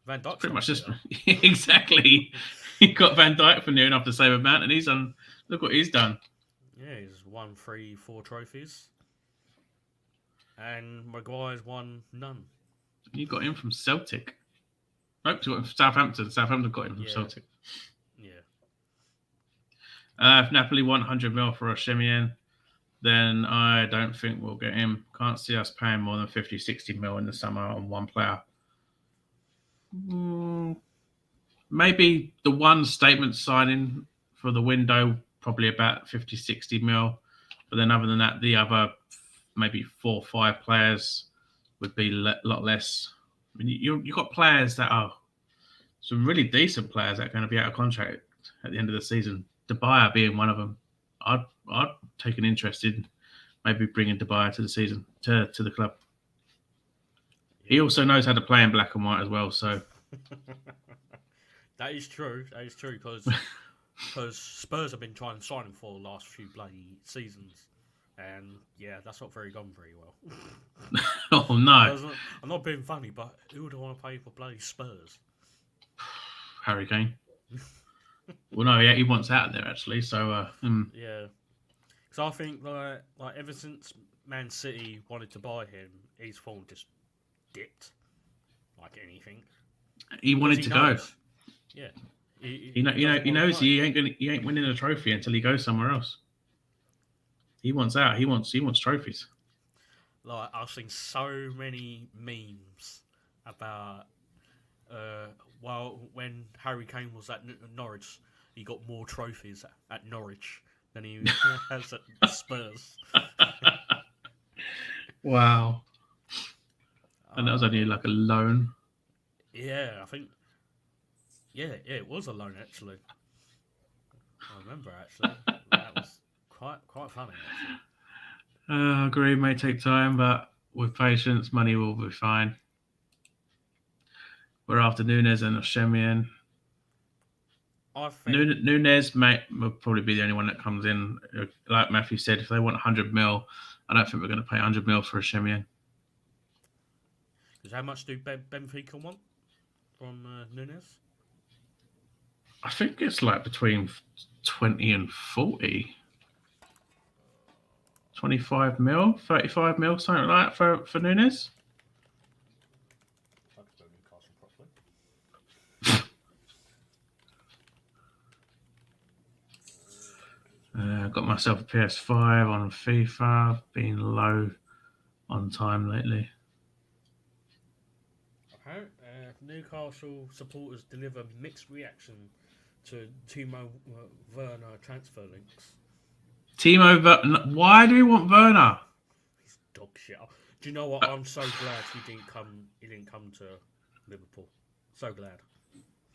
Van Dijk's Pretty much just shit, exactly. He got Van Dijk for near enough the same amount, and he's done. Look what he's done. Yeah, he's won 4 trophies, and Maguire's won none. You got him from Celtic. Nope, you got him from Southampton. Southampton got him from Celtic. Yeah. If Napoli want 100 mil for Osimhen, then I don't think we'll get him. Can't see us paying more than 50, 60 mil in the summer on one player. Maybe the one statement signing for the window, probably about 50, 60 mil. But then other than that, the other maybe 4 or 5 players would be a lot less. I mean, you've got players that are some really decent players that are going to be out of contract at the end of the season. De Gea being one of them. I'd take an interest in maybe bringing De Gea to the season, to the club. He also knows how to play in black and white as well, so... That is true, because Spurs have been trying to sign him for the last few bloody seasons. And, yeah, that's not gone very well. Oh, no. I'm not being funny, but who would want to pay for bloody Spurs? Harry Kane. Well, no, yeah, he wants out of there, actually, so... Yeah. Because I think, like, ever since Man City wanted to buy him, his form just dipped. Like anything. He wanted to go. Yeah. He knows he ain't winning a trophy until he goes somewhere else. He wants out. He wants trophies. Like, I've seen so many memes about when Harry Kane was at Norwich, he got more trophies at Norwich than he has at Spurs. Wow. And that was only like a loan. Yeah, I think. Yeah, it was a loan actually. I remember actually. That was quite funny actually. I agree, it may take time, but with patience, money will be fine. We're after Nunes and Osimhen. I think Nunes will probably be the only one that comes in. Like Matthew said, if they want 100 mil, I don't think we're going to pay 100 mil for Osimhen. Because how much do Benfica want from Nunes? I think it's like between 20 and 40. 25 mil, 35 mil, something like that for Nunes. Got myself a PS5 on FIFA. Been low on time lately. Newcastle supporters deliver mixed reaction to Timo Werner transfer links. Why do we want Werner? He's dog shit. Do you know what? I'm so glad he didn't come to Liverpool. So glad.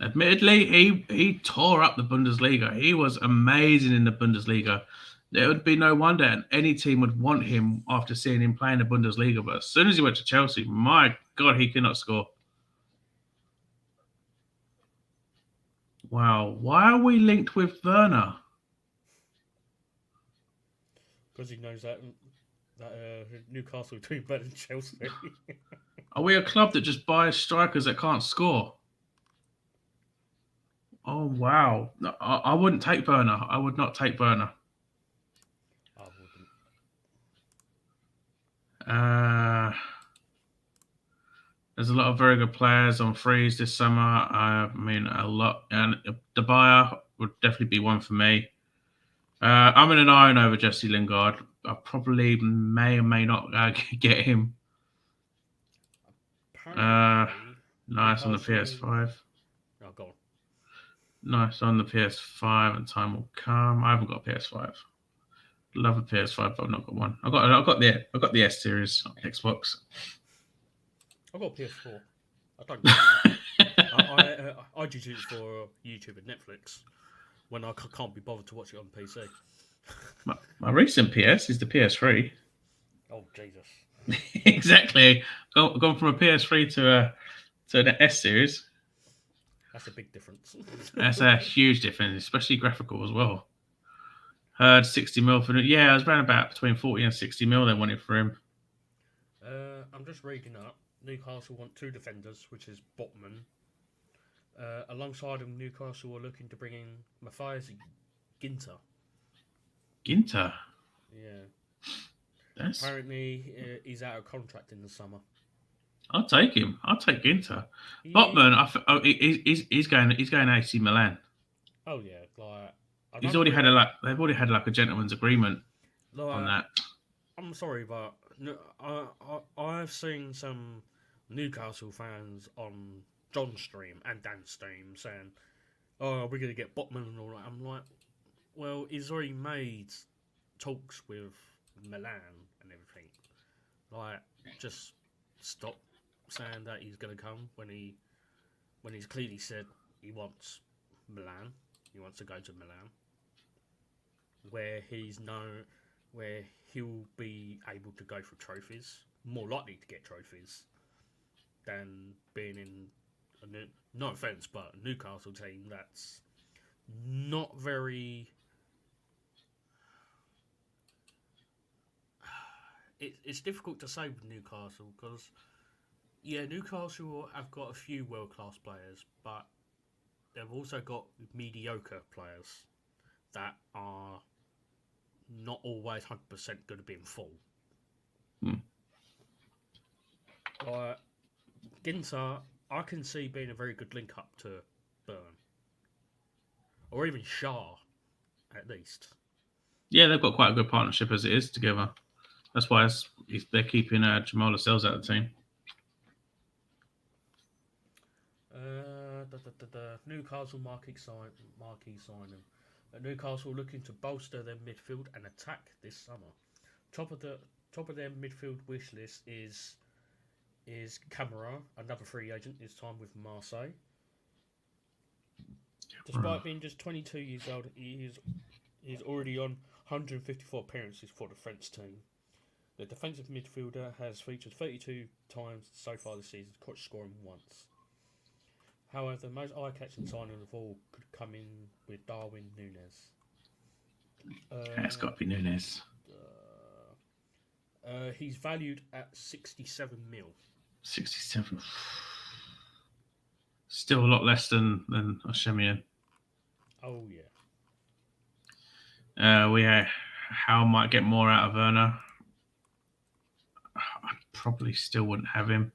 Admittedly, he tore up the Bundesliga. He was amazing in the Bundesliga. There would be no wonder any team would want him after seeing him play in the Bundesliga. But as soon as he went to Chelsea, my God, he cannot score. Wow. Why are we linked with Werner? Because he knows that Newcastle are doing better than Chelsea. Are we a club that just buys strikers that can't score? Oh, wow. No, I wouldn't take Werner. I would not take Werner. I wouldn't. There's a lot of very good players on frees this summer. I mean, a lot. And De Gea would definitely be one for me. I'm in an iron over Jesse Lingard. I probably may or may not get him. apparently, Nice on the Newcastle. PS5. Oh, go on. Nice on the PS5, and time will come. I haven't got a PS5. Love a PS5, but I've not got one. I got the S series on Xbox. I've got a PS4. I don't use it. I just use it for YouTube and Netflix when I can't be bothered to watch it on PC. my recent PS is the PS3. Oh Jesus! Exactly. Gone from a PS3 to an S series. That's a big difference. That's a huge difference, especially graphical as well. Heard 60 mil for it. Yeah, I was around about between 40 and 60 mil they wanted for him. I'm just reading up. Newcastle want 2 defenders, which is Botman. Alongside him, Newcastle are looking to bring in Matthias Ginter. Ginter? Yeah. Apparently, he's out of contract in the summer. I'll take him. I'll take Ginter. Botman, he's going AC Milan. Oh yeah, like they've already had like a gentleman's agreement on that. I'm sorry, but I've seen some Newcastle fans on John's stream and Dan's stream saying, "Oh, we're gonna get Botman and all that." I'm like, well, he's already made talks with Milan and everything. Like, just stop saying that he's gonna come when he's clearly said he wants Milan. He wants to go to Milan, where he'll be able to go for trophies, more likely to get trophies than being in no offense, but a Newcastle team that's not very. It's difficult to say with Newcastle because, yeah, Newcastle have got a few world-class players, but they've also got mediocre players that are not always 100% going to be in full. Ginter, I can see being a very good link-up to Burn. Or even Shah, at least. Yeah, they've got quite a good partnership as it is together. That's why they're keeping Jamal Lascelles out of the team. Newcastle marquee signing. Newcastle looking to bolster their midfield and attack this summer. Top of their midfield wish list is Camara, another free agent, this time with Marseille. Despite being just 22 years old, he's already on 154 appearances for the French team. The defensive midfielder has featured 32 times so far this season, scoring once. However, the most eye-catching signing of all could come in with Darwin Núñez. It's got to be Núñez. He's valued at 67 mil. 67. Still a lot less than Osimhen. Oh yeah. How might get more out of Werner. I probably still wouldn't have him.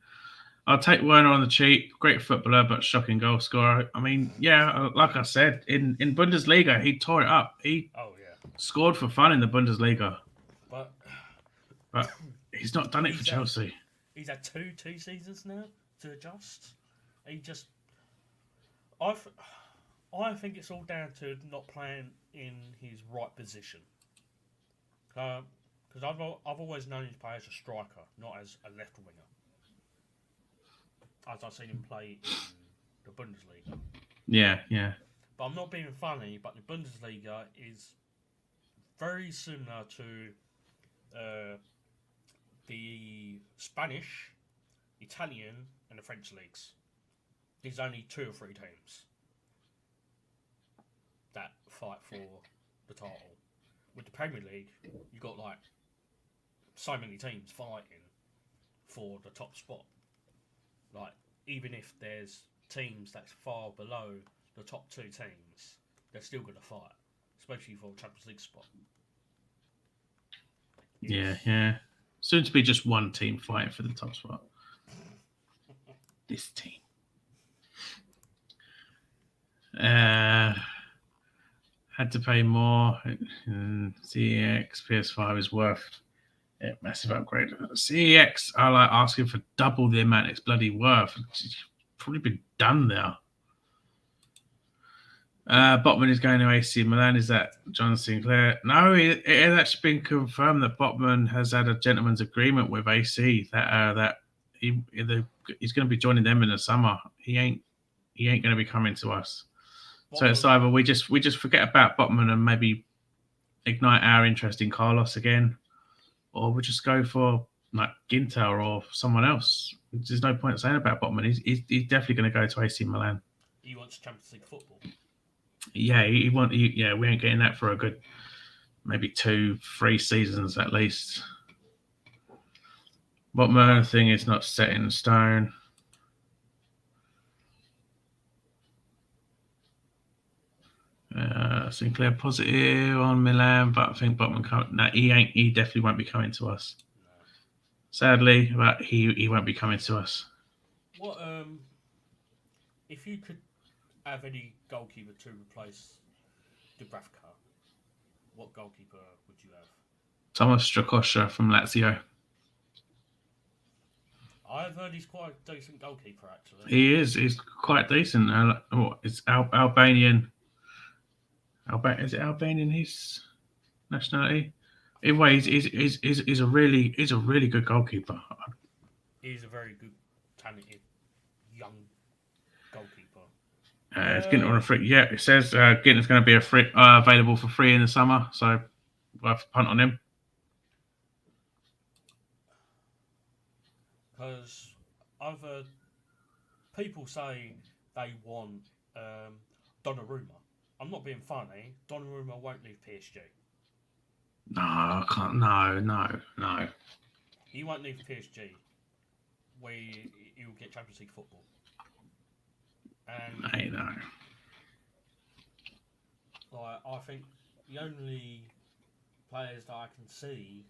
I'll take Werner on the cheap. Great footballer, but shocking goal scorer. I mean, yeah, like I said, in Bundesliga, he tore it up. He scored for fun in the Bundesliga. But he's not done it for Chelsea. He's had two seasons now to adjust. I think it's all down to not playing in his right position. Because I've always known him to play as a striker, not as a left winger. As I've seen him play in the Bundesliga. Yeah. But I'm not being funny, but the Bundesliga is very similar to the Spanish, Italian, and the French leagues. There's only 2 or 3 teams that fight for the title. With the Premier League, you've got like so many teams fighting for the top spot. Like, even if there's teams that's far below the top 2 teams, they're still going to fight, especially for a Champions League spot. Yeah. Soon to be just one team fighting for the top spot. This team. Had to pay more. CX PS5 is worth Yeah, massive upgrade. CEX, I like asking for double the amount it's bloody worth. It's probably been done now. Botman is going to AC Milan. Is that John Sinclair? No, it has actually been confirmed that Botman has had a gentleman's agreement with AC that he's going to be joining them in the summer. He ain't going to be coming to us. Botman. So it's either we just forget about Botman and maybe ignite our interest in Carlos again, or we just go for like Ginter or someone else. There's no point saying about Botman. He's definitely going to go to AC Milan. He wants Champions League football. Yeah, we ain't getting that for a good maybe 2-3 seasons at least. Botman thing is not set in stone. Sinclair positive on Milan, but I think Botman he definitely won't be coming to us. No. Sadly, but he won't be coming to us. What if you could have any goalkeeper to replace Dubravka, what goalkeeper would you have? Thomas Strakosha from Lazio. I've heard he's quite a decent goalkeeper, actually. He is. He's quite decent. It's Albanian. Is it Albanian? His nationality. Anyway, he's a really good goalkeeper. He's a very good, talented young goalkeeper. It's Ginter on a free. Yeah, it says Ginter's going to be available for free in the summer, so we'll have to punt on him. Because I've heard people say they want Donnarumma. I'm not being funny. Donnarumma won't leave PSG. No, I can't. No. He won't leave PSG. He'll get Champions League football. And I know. Like, I think the only players that I can see,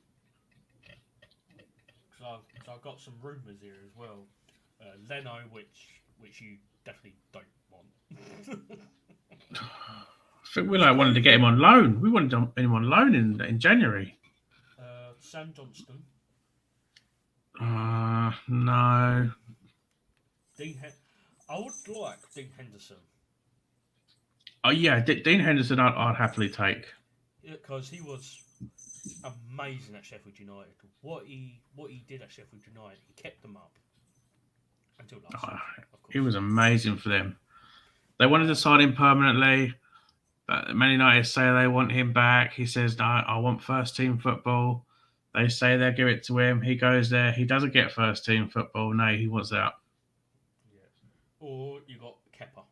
because I've got some rumours here as well. Leno, which you definitely don't want. I think we wanted to get him on loan. We wanted him on loan in January. Sam Johnston. No. I would like Dean Henderson. Oh yeah, Dean Henderson I'd happily take. Yeah, because he was amazing at Sheffield United. What he did at Sheffield United, he kept them up until last season, of course. He was amazing for them. They wanted to sign him permanently, but Man United say they want him back. He says, no, I want first team football. They say they'll give it to him. He goes there. He doesn't get first team football. No, he wants out. Yeah. Or you got Kepa.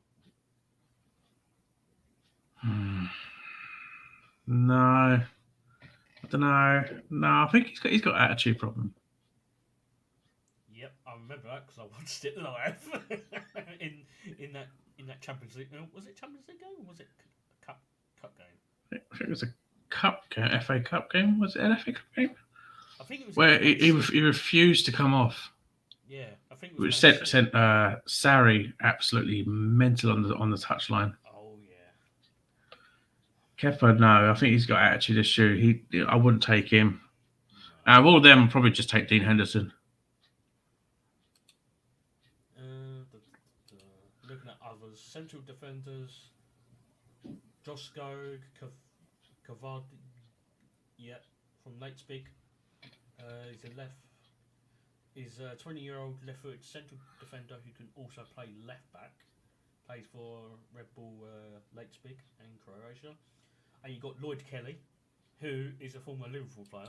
No. I don't know. No, I think he's got attitude problem. Yep, I remember that because I watched it live in that Champions League. Was it Champions League game or was it a cup game? I think it was a cup game, FA Cup game. Was it an FA Cup game? I think it was. Where he refused to come off. Yeah, I think it was. Which sent Sarri absolutely mental on the touchline. Oh yeah. Kepa, no, I think he's got attitude issue. I wouldn't take him. No. Of all of them, I'd probably just take Dean Henderson. Looking at others, central defenders, Josko Kavad, from Leipzig. He's a 20-year-old left-footed central defender who can also play left back. Plays for Red Bull Leipzig and Croatia. And you got Lloyd Kelly, who is a former Liverpool player,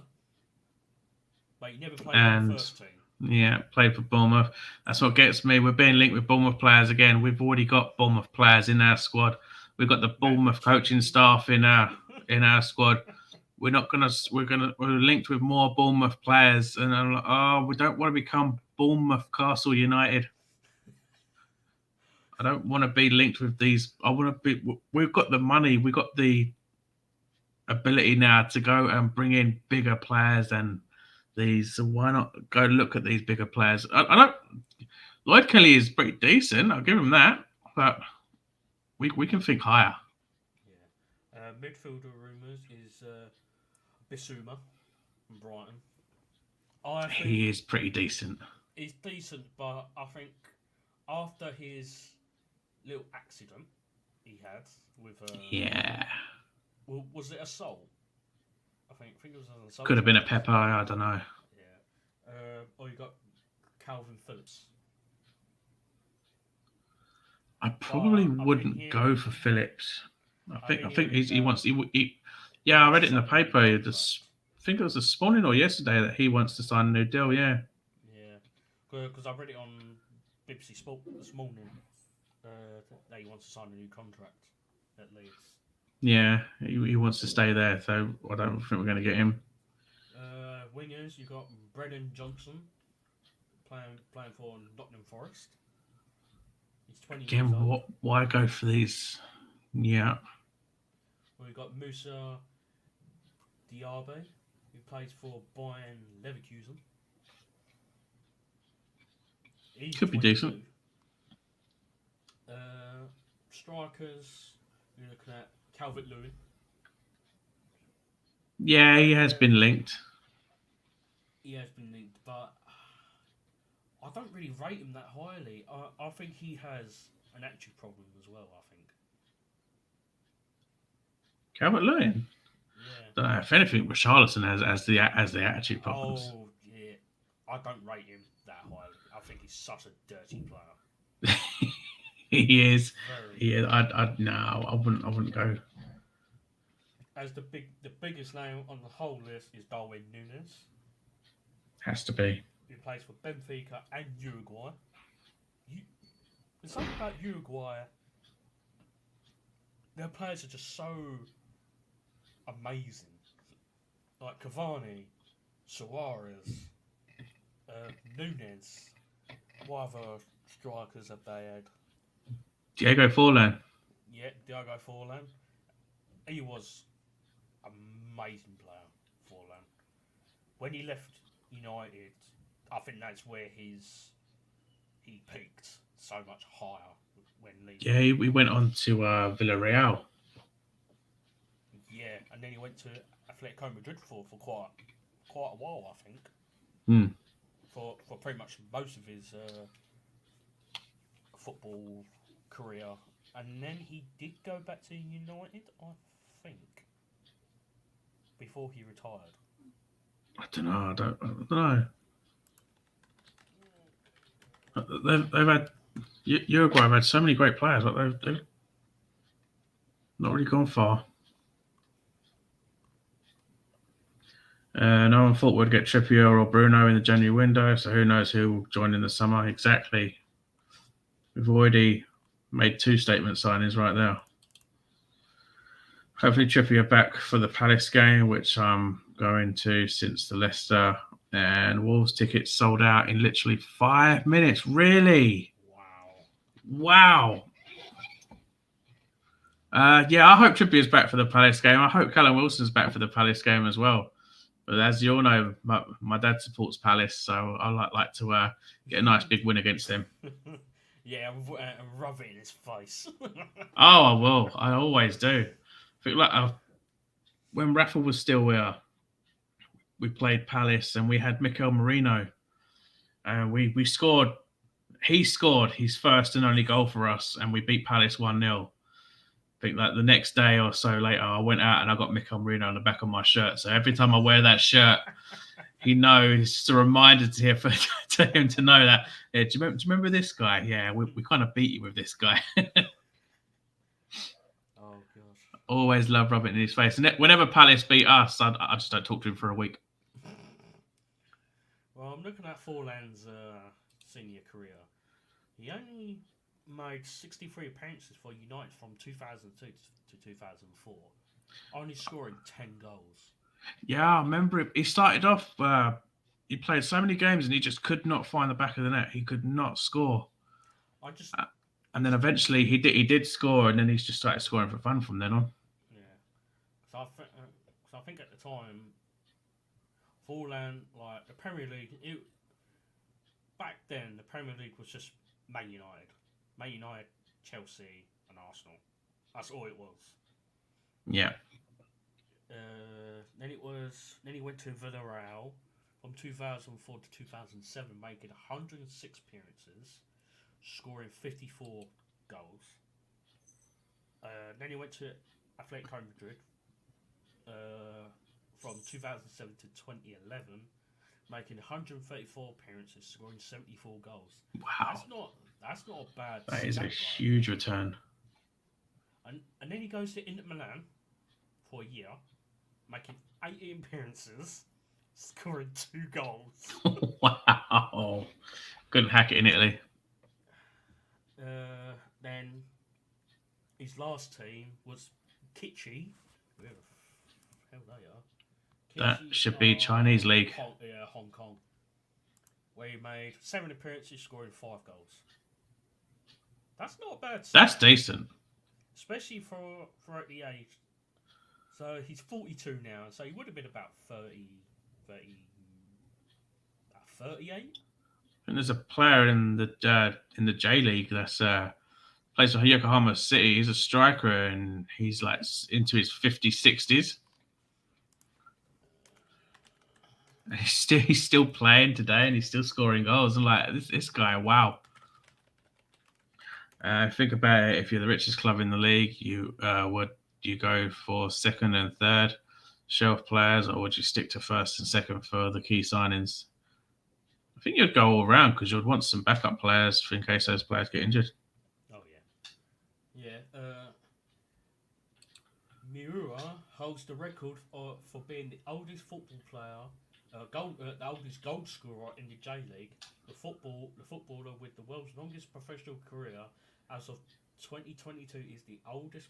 but he never played in the first team. Yeah, played for Bournemouth. That's what gets me. We're being linked with Bournemouth players again. We've already got Bournemouth players in our squad. We've got the Bournemouth coaching staff in our squad. We're linked with more Bournemouth players, and I'm like, we don't want to become Bournemouth Castle United. I don't want to be linked with these. We've got the money. We've got the ability now to go and bring in bigger players than these. So why not go look at these bigger players? I don't. Lloyd Kelly is pretty decent. I'll give him that, but we can think higher. Yeah. Midfielder rumours is Bissouma from Brighton. I He think is pretty decent. he's decent, but I think after his little accident he had with Yeah. was it a soul? I think it was an assault Could have been a charge. Pepper, I don't know. Yeah. Or you got Calvin Phillips. I But probably I've been wouldn't go hearing for Phillips. I've been I think hearing he that wants he. he Yeah, I wants read to it in the sign a new paper. contract. I think it was this morning or yesterday that he wants to sign a new deal. Yeah. Yeah, because I read it on BBC Sport this morning. That he wants to sign a new contract at Leeds. Yeah, he wants to stay there, so I don't think we're going to get him. Wingers, you got Brennan Johnson playing for Nottingham Forest. He's 20 years Again, old. why go for these? Yeah, Well, we got Musa Diaby, who plays for Bayern Leverkusen. He's could be decent. 22. Strikers, you're looking at Calvert Lewin. Yeah, he has been linked. He has been linked, but I don't really rate him that highly. I think he has an attitude problem as well. I think. Calvert Lewin. Yeah. Don't know. If anything, Richarlison has the attitude problems. Oh yeah. I don't rate him that highly. I think he's such a dirty player. He is. Very. He is. I no, I wouldn't go. As the biggest name on the whole list is Darwin Nunes. Has to be. Who plays for Benfica and Uruguay. There's something about Uruguay. Their players are just so amazing. Like Cavani, Suarez, Nunes. What other strikers have they had? Diego Forlan. Yeah, Diogo Forlan. He was amazing player, Forlan. When he left United, I think that's where he peaked so much higher when leaving. Yeah, he went on to Villarreal. Yeah, and then he went to Atletico Madrid for quite a while, I think. Hmm. For pretty much most of his football career, and then he did go back to United, I think, before he retired. I don't know. I don't know. They've had Uruguay have had so many great players, but they've not really gone far. No one thought we'd get Trippier or Bruno in the January window, so who knows who will join in the summer. Exactly. We've already made 2 statement signings right there. Hopefully Trippier back for the Palace game, which I'm going to since the Leicester and Wolves tickets sold out in literally 5 minutes. Really? Wow. Yeah, I hope Trippier's back for the Palace game. I hope Callum Wilson's back for the Palace game as well. But as you all know, my dad supports Palace, so I like to get a nice big win against them. Yeah, and rub it in his face. Oh, I will. I always do. I think like when Rafa was still here, we played Palace and we had Mikel Merino, and we scored. He scored his first and only goal for us, and we beat Palace 1-0. I think like the next day or so later, I went out and I got Mikel Merino on the back of my shirt. So every time I wear that shirt, he knows. It's just a reminder to him to know that. Yeah, do you remember this guy? Yeah, we kind of beat you with this guy. Oh gosh. Always love rubbing it in his face. And whenever Palace beat us, I just don't talk to him for a week. Well, I'm looking at Forlan's senior career. He only made 63 appearances for United from 2002 to 2004, only scoring 10 goals. Yeah, I remember it. He started off. He played so many games and he just could not find the back of the net. He could not score. And then eventually he did score, and then he's just started scoring for fun from then on. Yeah. So I think at the time, Forlan, like the Premier League, back then the Premier League was just Man United, Chelsea, and Arsenal. That's all it was. Yeah. Then he went to Villarreal, from 2004 to 2007, making 106 appearances, scoring 54 goals. Then he went to Atletico Madrid from 2007 to 2011, making 134 appearances, scoring 74 goals. Wow. That's not a bad. That is a stat huge return. And then he goes to Inter Milan for a year, making 18 appearances, scoring 2 goals. Wow. Couldn't hack it in Italy. Then his last team was Kichi. Where the hell they are? That should be Chinese league. Hong Kong. Where he made 7 appearances, scoring 5 goals. That's not a bad stat. That's decent. Especially for at the age. So he's 42 now, so he would have been about 38. And there's a player in the J League that's plays for Yokohama City. He's a striker and he's like into his 50s, 60s. And he's still playing today and he's still scoring goals. I'm like, this guy, wow. Think about it. If you're the richest club in the league, would you go for second and third shelf players, or would you stick to first and second for the key signings? I think you'd go all around because you'd want some backup players in case those players get injured. Oh yeah. Miura holds the record for being the oldest football player, the oldest goal scorer in the J League. The footballer with the world's longest professional career as of 2022 is the oldest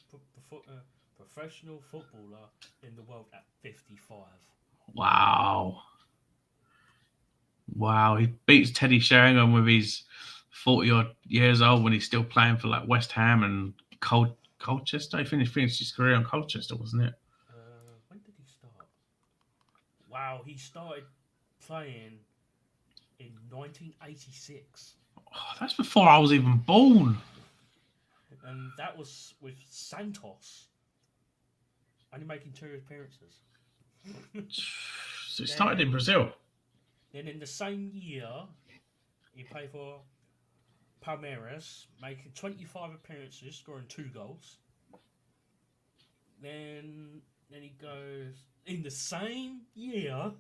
professional footballer in the world at 55. Wow, he beats Teddy Sheringham with his 40-odd years old when he's still playing for like West Ham and Colchester. He finished his career on Colchester, wasn't it? When did he start? Wow, he started playing in 1986. Oh, that's before I was even born. And that was with Santos. Only making 2 appearances. So he started in Brazil. Then in the same year, he played for Palmeiras, making 25 appearances, scoring 2 goals. Then he goes in the same year.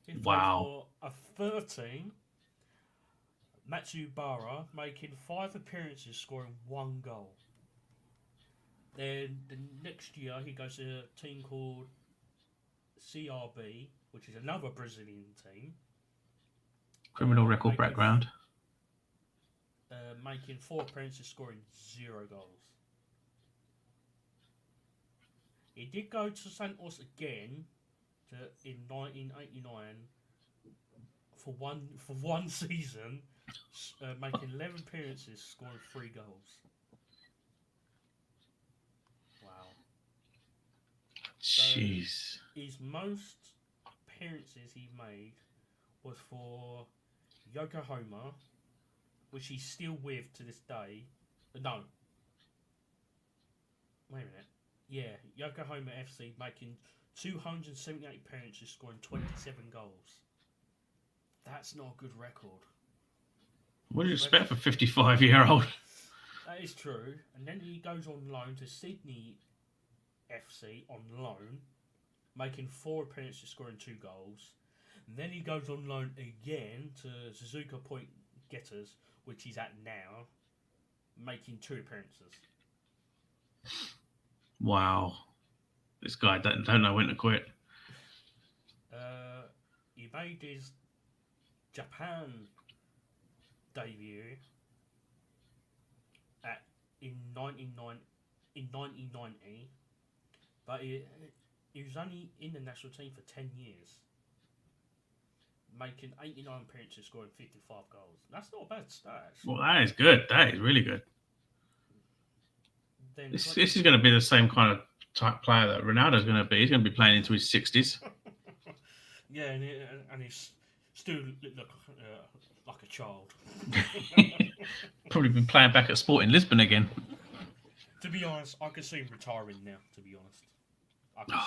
He played for a 13. Matsubara, making 5 appearances, scoring 1 goal. Then the next year he goes to a team called CRB, which is another Brazilian team. Criminal record background. Making 4 appearances, scoring 0 goals. He did go to Santos again in 1989 for one season, making 11 appearances, scoring 3 goals. Wow. Jeez. So his most appearances he made was for Yokohama, which he's still with to this day. No. Wait a minute. Yeah, Yokohama FC making 278 appearances, scoring 27 goals. That's not a good record. What do you expect for a 55-year-old? That is true. And then he goes on loan to Sydney FC on loan, making 4 appearances, scoring 2 goals. And then he goes on loan again to Suzuka Point Getters, which he's at now, making 2 appearances. Wow. This guy don't know when to quit. He made his Japan debut in 1990, but he was only in the national team for 10 years, making 89 appearances, scoring 55 goals. That's not a bad stat, actually. Well, that is good. That is really good. This is going to be the same kind of type player that Ronaldo's going to be. He's going to be playing into his 60s. Yeah, and he's still like a child. Probably been playing back at Sporting Lisbon again. To be honest, I could see him retiring now, to be honest. I could see him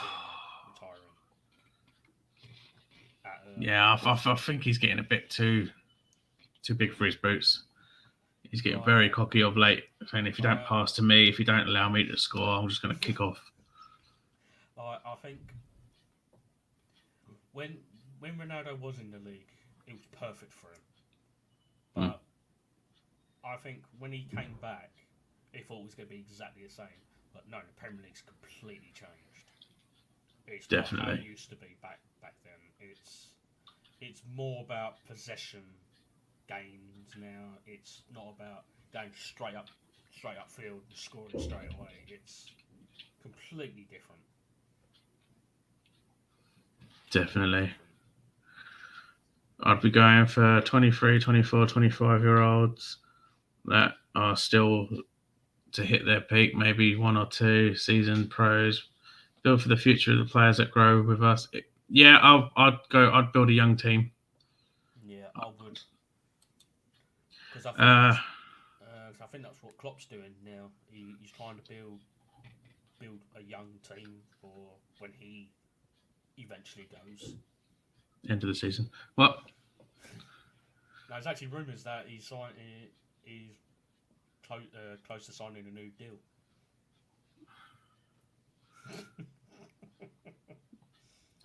Yeah, I think he's getting a bit too big for his boots. He's getting very cocky of late, saying if you don't pass to me, if you don't allow me to score, I'm just going to kick off. I think when Ronaldo was in the league, it was perfect for him. But I think when he came back, he thought it was going to be exactly the same. But no, the Premier League's completely changed. It's Definitely. not how it used to be back then. It's more about possession games now. It's not about going straight up field and scoring straight away. It's completely different. Definitely. I'd be going for 23, 24, 25-year-olds that are still to hit their peak, maybe 1 or 2 seasoned pros. Build for the future of the players that grow with us. I'd build a young team. Yeah, I would. Because I think that's what Klopp's doing now. He's trying to build a young team for when he eventually goes. End of the season. Well, there's actually rumours that he's close to signing a new deal.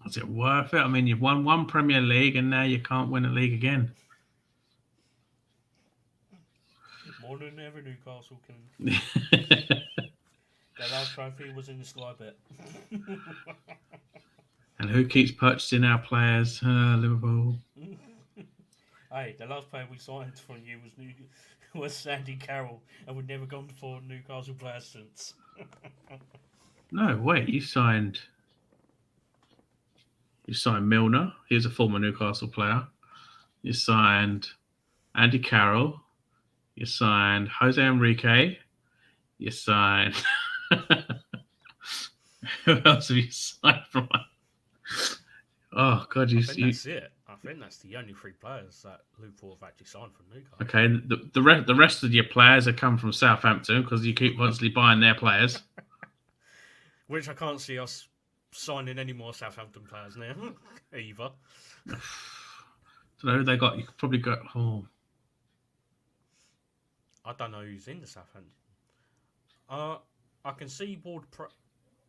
Is it worth it? I mean, you've won 1 Premier League and now you can't win a league again. More than ever, Newcastle can. Their last trophy was in the sky bet. And who keeps purchasing our players? Liverpool. Hey, the last player we signed from you was Sandy Carroll, and we've never gone for Newcastle players since. No, wait, you signed Milner. He was a former Newcastle player. You signed Andy Carroll. You signed Jose Enrique. You signed. Who else have you signed from? Oh God, that's it. I think that's the only 3 players that Liverpool have actually signed from Newcastle. Okay, the rest of your players have come from Southampton because you keep constantly buying their players. Which I can't see us signing any more Southampton players now, either. So they got. You could probably got. Oh. I don't know who's in the Southampton. I can see Ward.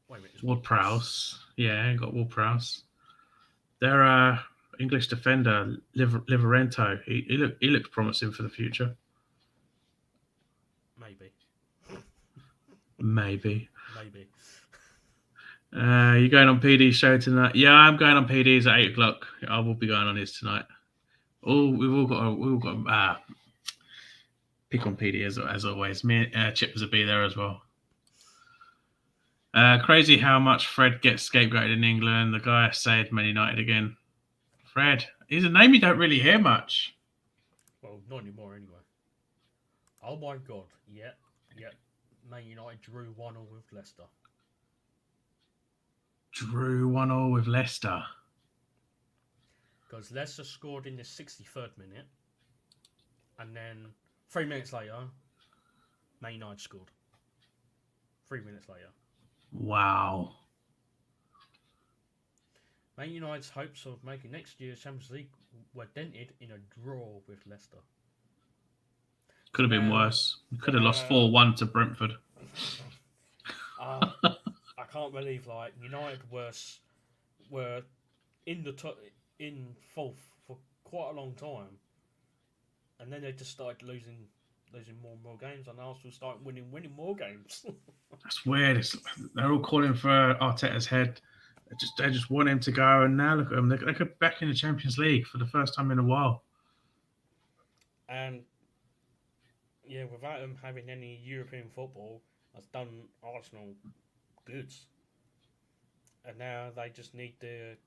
Wait a minute. Ward Prowse. Yeah, got Ward Prowse. Their English defender, Liverento. He looks promising for the future. Maybe. You going on PD's show tonight? Yeah, I'm going on PD's at 8:00. I will be going on his tonight. Oh, we've all got pick on PD as always. Me and Chippers will be there as well. Crazy how much Fred gets scapegoated in England. The guy said Man United again. Fred, he's a name you don't really hear much. Well, not anymore anyway. Oh my God! Yep. Man United drew 1-1 with Leicester. Drew 1-1 with Leicester. Because Leicester scored in the 63rd minute, and then 3 minutes later, Man United scored. 3 minutes later. Wow. Man United's hopes of making next year's Champions League were dented in a draw with Leicester. Could have been worse. Could have lost 4-1 to Brentford. I can't believe United were in fourth for quite a long time, and then they just started losing more and more games, and Arsenal started winning more games. That's weird. They're all calling for Arteta's head. They just want him to go, and now look at them. They're back in the Champions League for the first time in a while. And yeah, without them having any European football, that's done Arsenal good. And now they just need the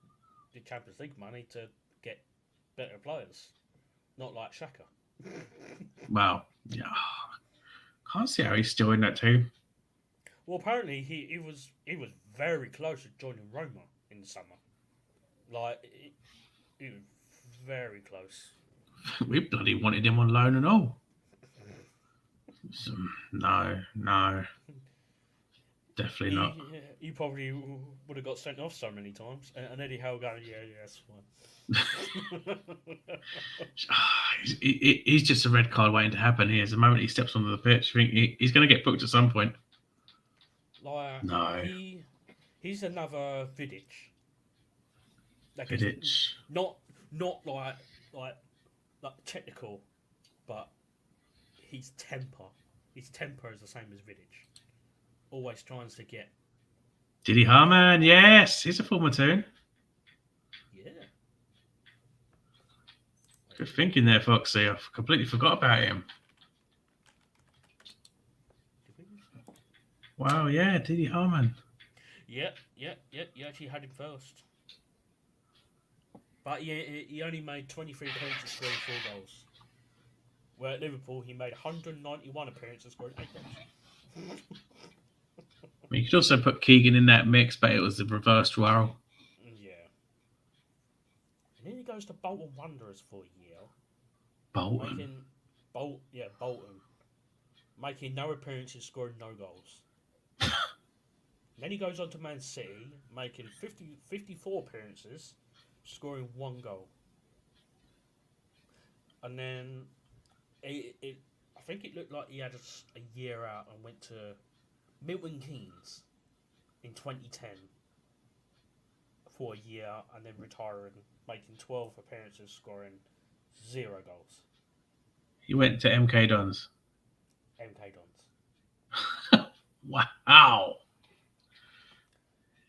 Champions League money to get better players, not like Xhaka. Wow, yeah, can't see how he's still in that team. Well, apparently he was very close to joining Roma in the summer. He was very close. We bloody wanted him on loan and all. No. Definitely not. He probably would have got sent off so many times. And Eddie Howe going, yeah, that's fine. He's just a red card waiting to happen here. The moment he steps onto the pitch, I think he's going to get booked at some point. Like No. he's another Vidic. Like Vidic. not like technical, but his temper is the same as Vidic. Always tries to get. Diddy Harman, yes, he's a former too. Yeah. Good thinking there, Foxy. I've completely forgot about him. Wow, yeah, Diddy Harman. Yeah. You actually had him first. But he only made 23 appearances, scoring 4 goals. Where at Liverpool, he made 191 appearances, scoring 8 goals. I mean, you could also put Keegan in that mix, but it was the reversed role. Yeah. And then he goes to Bolton Wanderers for a year. Bolton. Bolton. Making no appearances, scoring no goals. Then he goes on to Man City, making 54 appearances, scoring 1 goal. And then I think it looked like he had a year out and went to Milton Keynes in 2010 for a year and then retiring, making 12 appearances, scoring 0 goals. He went to MK Dons. MK Dons. Wow.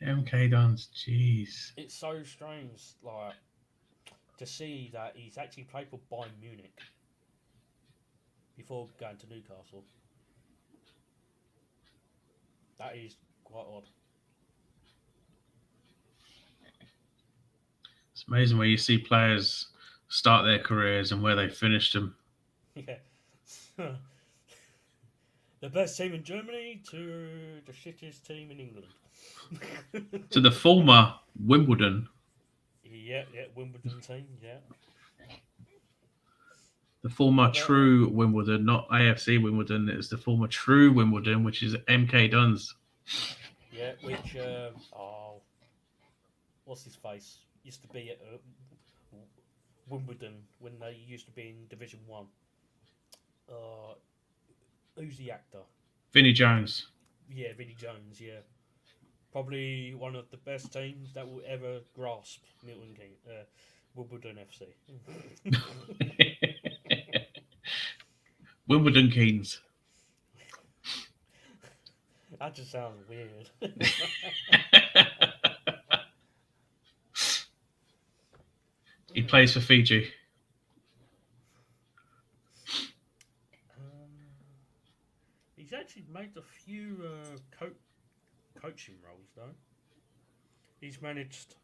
MK Dons, jeez. It's so strange, like, to see that he's actually played for Bayern Munich before going to Newcastle. That is quite odd. It's amazing where you see players start their careers and where they finished them. Yeah. The best team in Germany to the shittiest team in England. To the former Wimbledon. Yeah, Wimbledon team, yeah. The former true Wimbledon, not AFC Wimbledon. It's the former true Wimbledon, which is MK Dons. Yeah, which, what's his face? Used to be at Wimbledon when they used to be in Division 1. Who's the actor? Vinnie Jones. Yeah, Vinnie Jones, yeah. Probably one of the best teams that will ever grasp Wimbledon FC. Wimbledon Keynes. That just sounds weird. He plays for Fiji. He's actually made a few coaching roles, though. He's managed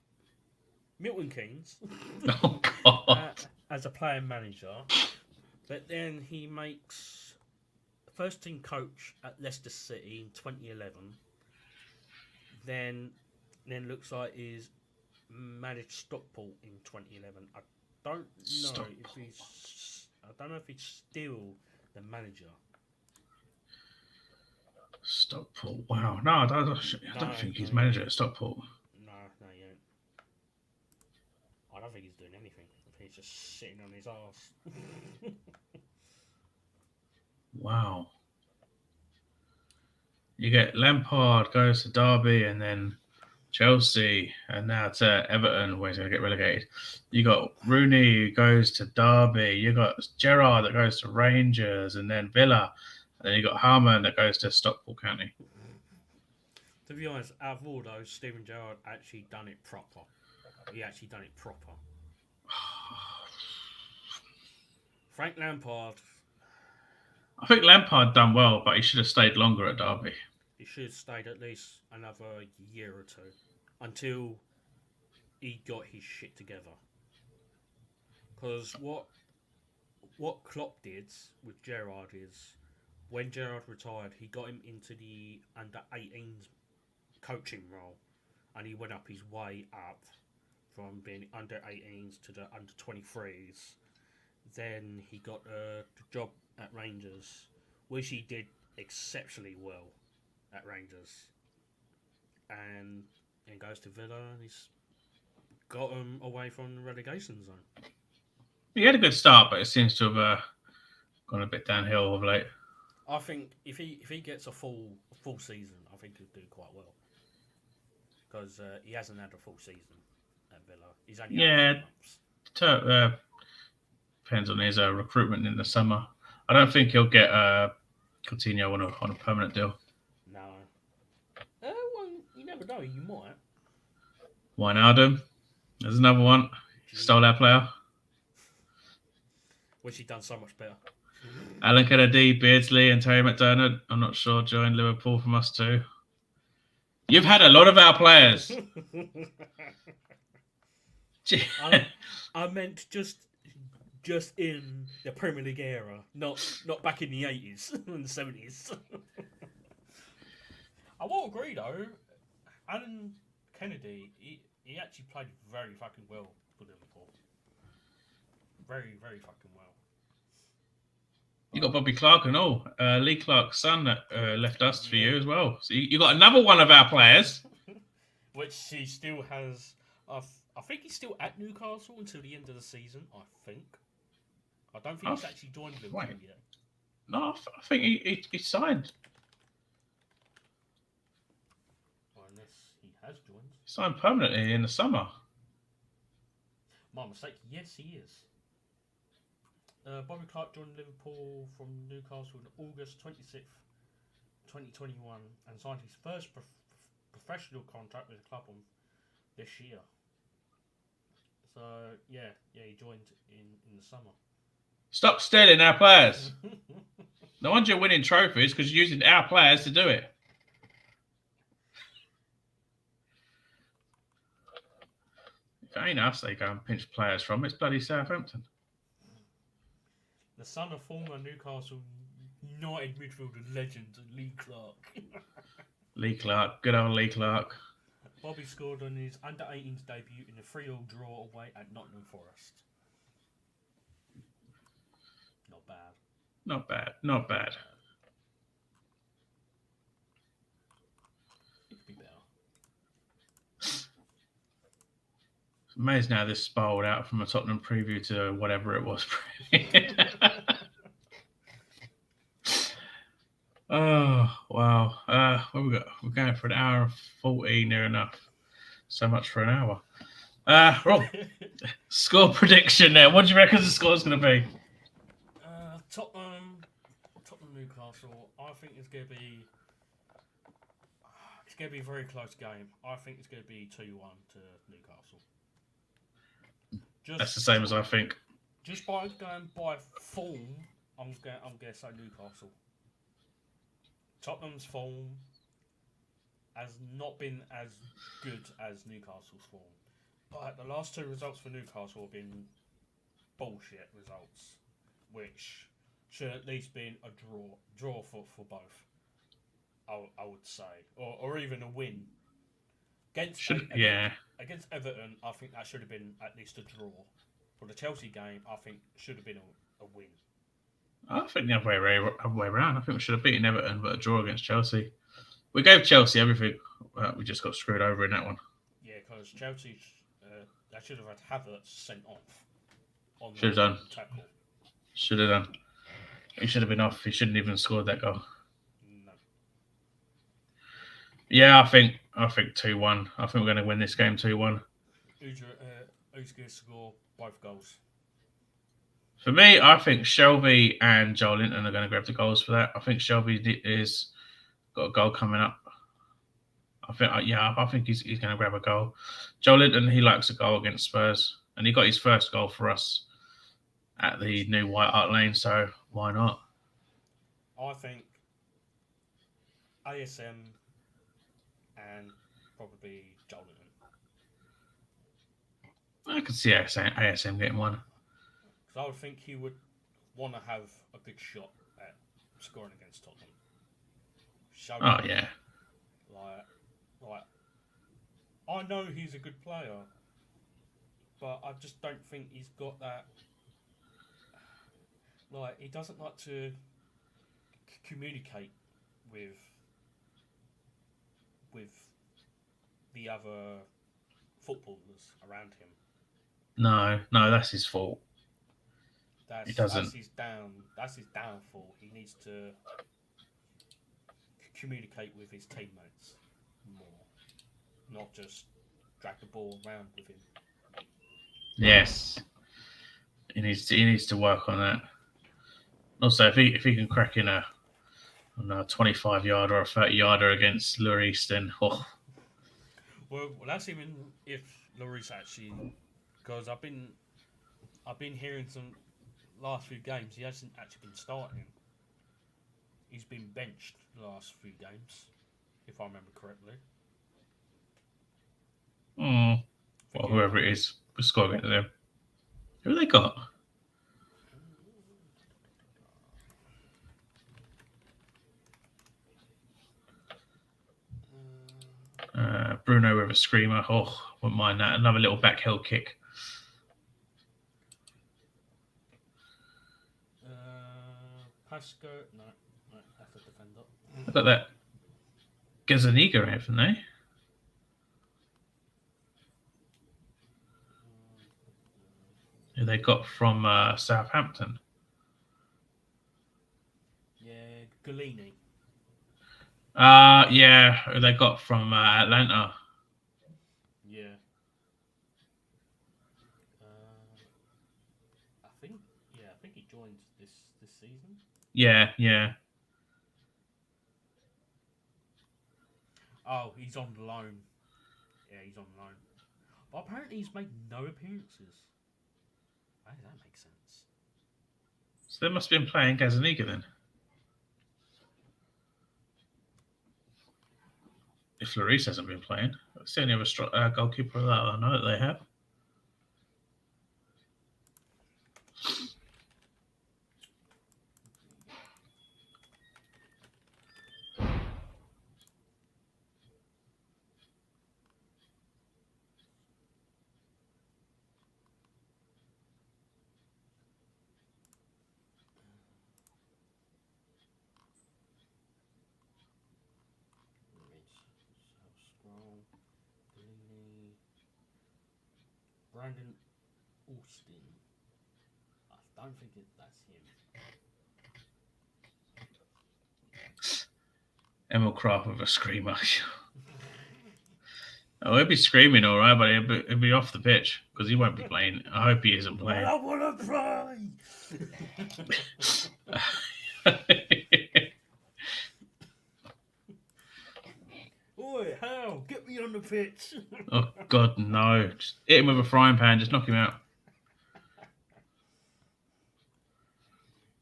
Milton Keynes Oh, God. as a player manager, but then he makes first team coach at Leicester City in 2011. Then looks like he's managed Stockport in 2011. I don't know if he's still the manager. Stockport. Wow. No, I don't think he's manager at Stockport. No, he ain't. I don't think he's doing anything. I think he's just sitting on his arse. Wow. You get Lampard goes to Derby and then Chelsea and now to Everton where he's going to get relegated. You got Rooney who goes to Derby. You got Gerrard that goes to Rangers and then Villa. And then you got Harman that goes to Stockport County. To be honest, out of all those, Steven Gerrard actually done it proper. He actually done it proper. Frank Lampard. I think Lampard done well, but he should have stayed longer at Derby. He should have stayed at least another year or two until he got his shit together. Because what Klopp did with Gerrard is, when Gerrard retired, he got him into the under-18s coaching role, and he went up his way up from being under-18s to the under-23s. Then he got a job at Rangers, which he did exceptionally well at Rangers. and goes to Villa, and he's got them away from the relegation zone. He had a good start, but it seems to have gone a bit downhill of late. I think if he gets a full season, I think he'll do quite well because he hasn't had a full season at Villa. He's only had a few months. Depends on his recruitment in the summer. I don't think he'll get Coutinho on a permanent deal. No. Well, you never know. You might. Wijnaldum, there's another one. Stole our player. Wish he'd done so much better. Alan Kennedy, Beardsley, and Terry McDermott. I'm not sure joined Liverpool from us too. You've had a lot of our players. I meant just in the Premier League era, not back in the 80s and the 70s. I will agree though, Alan Kennedy, he actually played very fucking well for Liverpool. Very, very fucking well. You got Bobby Clark and all. Lee Clark's son that left us for you as well. So you got another one of our players. Which he still has. I think he's still at Newcastle until the end of the season, I think. I don't think he's actually joined Liverpool yet. No, I think he signed. Well, unless he has joined. He signed permanently in the summer. My mistake. Yes, he is. Bobby Clark joined Liverpool from Newcastle on August 26th, 2021 and signed his first professional contract with the club on this year. So, yeah, he joined in the summer. Stop stealing our players. No wonder you're winning trophies because you're using our players to do it. If it ain't us they go and pinch players from, it's bloody Southampton. The son of former Newcastle United midfielder legend Lee Clark. Lee Clark, good old Lee Clark. Bobby scored on his under-18s debut in a 3-3 draw away at Nottingham Forest. Not bad. Not bad. It could be better. It's amazing how this spiraled out from a Tottenham preview to whatever it was. Oh, wow. What we got? We're going for an hour and 40, near enough. So much for an hour. Rob, score prediction there. What do you reckon the score's going to be? Tottenham Newcastle. I think it's going to be a very close game. I think it's going to be 2-1 to Newcastle. That's the same as I think. Just by going by form, I'm going to say Newcastle. Tottenham's form has not been as good as Newcastle's form. But the last two results for Newcastle have been bullshit results, which should at least been a draw for both, I would say. Or even a win. Against Everton, I think that should have been at least a draw. For the Chelsea game, I think should have been a win. I think the other way around. I think we should have beaten Everton, but a draw against Chelsea. We gave Chelsea everything. We just got screwed over in that one. Yeah, because Chelsea, they should have had Havertz sent off. Should have done. Tackle. Should have done. He should have been off. He shouldn't even scored that goal. No. Yeah, I think 2-1. I think we're going to win this game 2-1. Who's going to score both goals? For me, I think Shelby and Joel Linton are going to grab the goals for that. I think Shelby is got a goal coming up. I think he's going to grab a goal. Joel Linton, he likes a goal against Spurs, and he got his first goal for us at the new White Hart Lane. So why not? I think ASM and probably Joel Linton. I could see ASM getting one. Because I would think he would want to have a big shot at scoring against Tottenham. Yeah. Like, I know he's a good player, but I just don't think he's got that. Like, he doesn't like to communicate with the other footballers around him. No, that's his fault. He doesn't. That's his downfall. He needs to communicate with his teammates more, not just drag the ball around with him. Yes, he needs to work on that. Also, if he can crack in a 25 yarder or a 30 yarder against Lloris, then Well, that's even if Lloris actually, because I've been hearing some last few games. He hasn't actually been starting. He's been benched the last few games, if I remember correctly. well, whoever it is, we're scoring to them. Who have they got? Bruno with a screamer. Oh, wouldn't mind that. Another little back heel kick. Pasco, no, that's a defender. I've got that Gazaniga, haven't they? Who they got from Southampton? Yeah, Galini. Yeah, who they got from Atlanta? Yeah. I think he joined this season. Yeah. Oh, he's on loan. Yeah, he's on loan. But apparently he's made no appearances. How does that make sense? So they must have been playing Gazaniga then. If Lloris hasn't been playing, it's the only other goalkeeper that I know that they have. Brandon Austin. I don't think that's him. Emil Kraft with a screamer. Oh, he'll be screaming all right, but he'll be off the pitch because he won't be playing. I hope he isn't playing. I want to play! Oi, Hal, get me on the pitch. Oh, God, no. Just hit him with a frying pan. Just knock him out.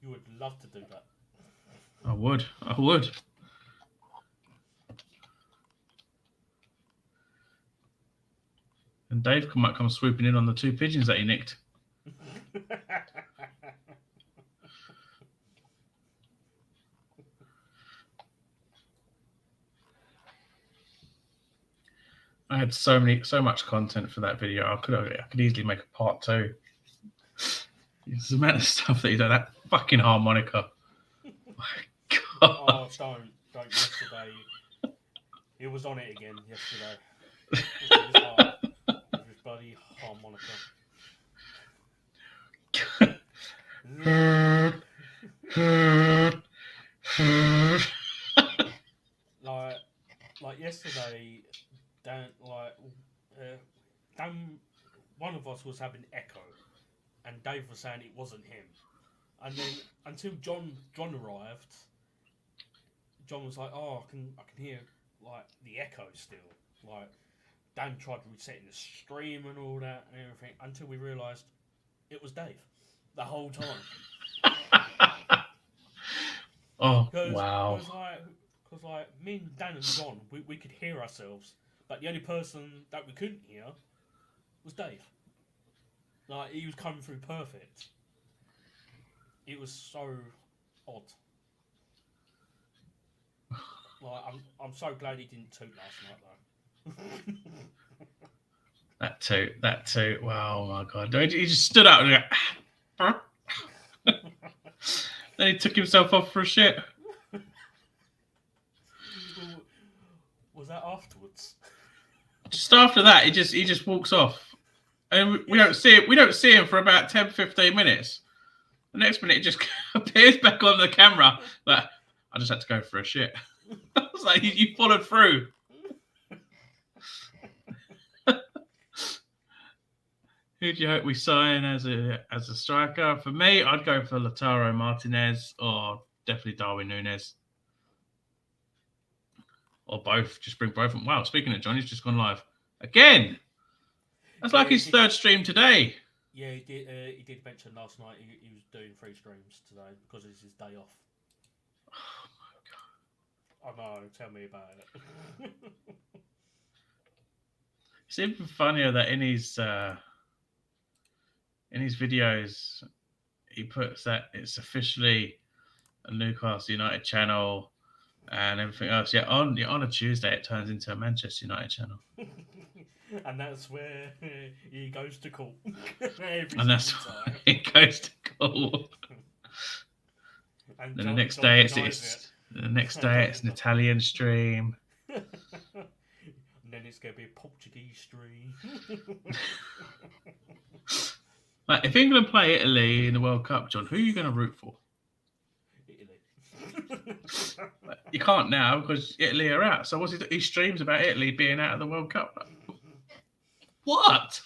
You would love to do that. I would. And Dave might come swooping in on the 2 pigeons that he nicked. I had so much content for that video. I could easily make a part 2. It's the amount of stuff that he did. That fucking harmonica. My God. Oh, don't. Yesterday, he was on it again yesterday. With his bloody harmonica. like yesterday, Dan, one of us was having echo, and Dave was saying it wasn't him, and then until John arrived, John was like, "Oh, I can hear like the echo still." Like Dan tried resetting the stream and all that and everything until we realised it was Dave the whole time. Oh, wow. Because like me and Dan and John, we could hear ourselves, but the only person that we couldn't hear was Dave. Like, he was coming through perfect. It was so odd. Like, I'm so glad he didn't toot last night though. That too. Wow, oh my God. He just stood up and then he took himself off for a shit. Was that afterwards? just after that, he just walks off, and we don't see it. We don't see him for about 10, 15 minutes. The next minute, it just appears back on the camera. Like, I just had to go for a shit. I was like, you followed through. Who do you hope we sign as a striker? For me, I'd go for Lautaro Martinez or definitely Darwin Núñez. Or both. Just bring both of them. Wow, speaking of John, he's just gone live. Again! That's like his third stream today. Yeah, he did. He did mention last night he was doing 3 streams today because it's his day off. Oh my god! I know. Tell me about it. It's even funnier that in his videos he puts that it's officially a Newcastle United channel and everything else. Yeah, on a Tuesday it turns into a Manchester United channel. And that's where he goes to court. And that's where he goes to court. And the next day it's an Italian stream. And then it's going to be a Portuguese stream. Like, if England play Italy in the World Cup, John, who are you going to root for? Italy. You can't now because Italy are out. So what's he streams about Italy being out of the World Cup? What?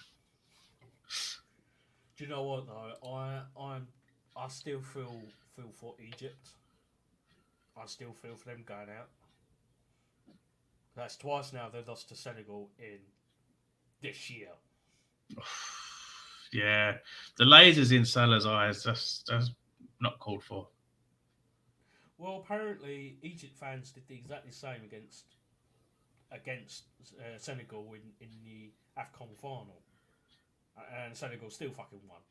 Do you know what though? I still feel for Egypt. I still feel for them going out. That's twice now they've lost to Senegal in this year. Yeah, the lasers in Salah's eyes. That's not called for. Well, apparently Egypt fans did the exactly same against Senegal in the AFCON final, and Senegal still fucking won.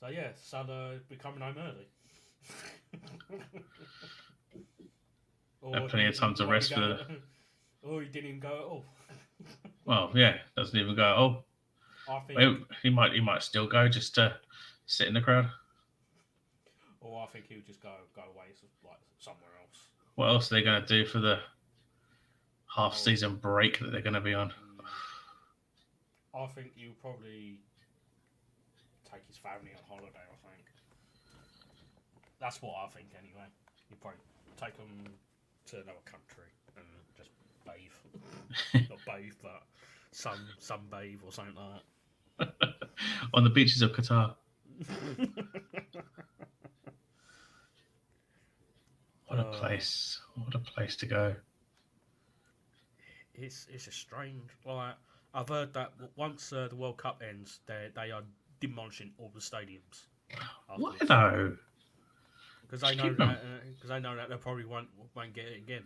So yeah, Salah becoming home early. Plenty of time to rest for. Or he didn't even go at all. Well, yeah, doesn't even go at all. I think he might still go just to sit in the crowd. Or I think he'll just go away like somewhere else. What else are they going to do for the half-season break that they're going to be on? I think he'll probably take his family on holiday, I think. That's what I think, anyway. He'll probably take them to another country and just bathe. Not bathe, but sunbathe or something like that. On the beaches of Qatar. What a place! What a place to go! It's a strange. Like, I've heard that once the World Cup ends, they are demolishing all the stadiums. Why though? Because they know that they probably won't get it again.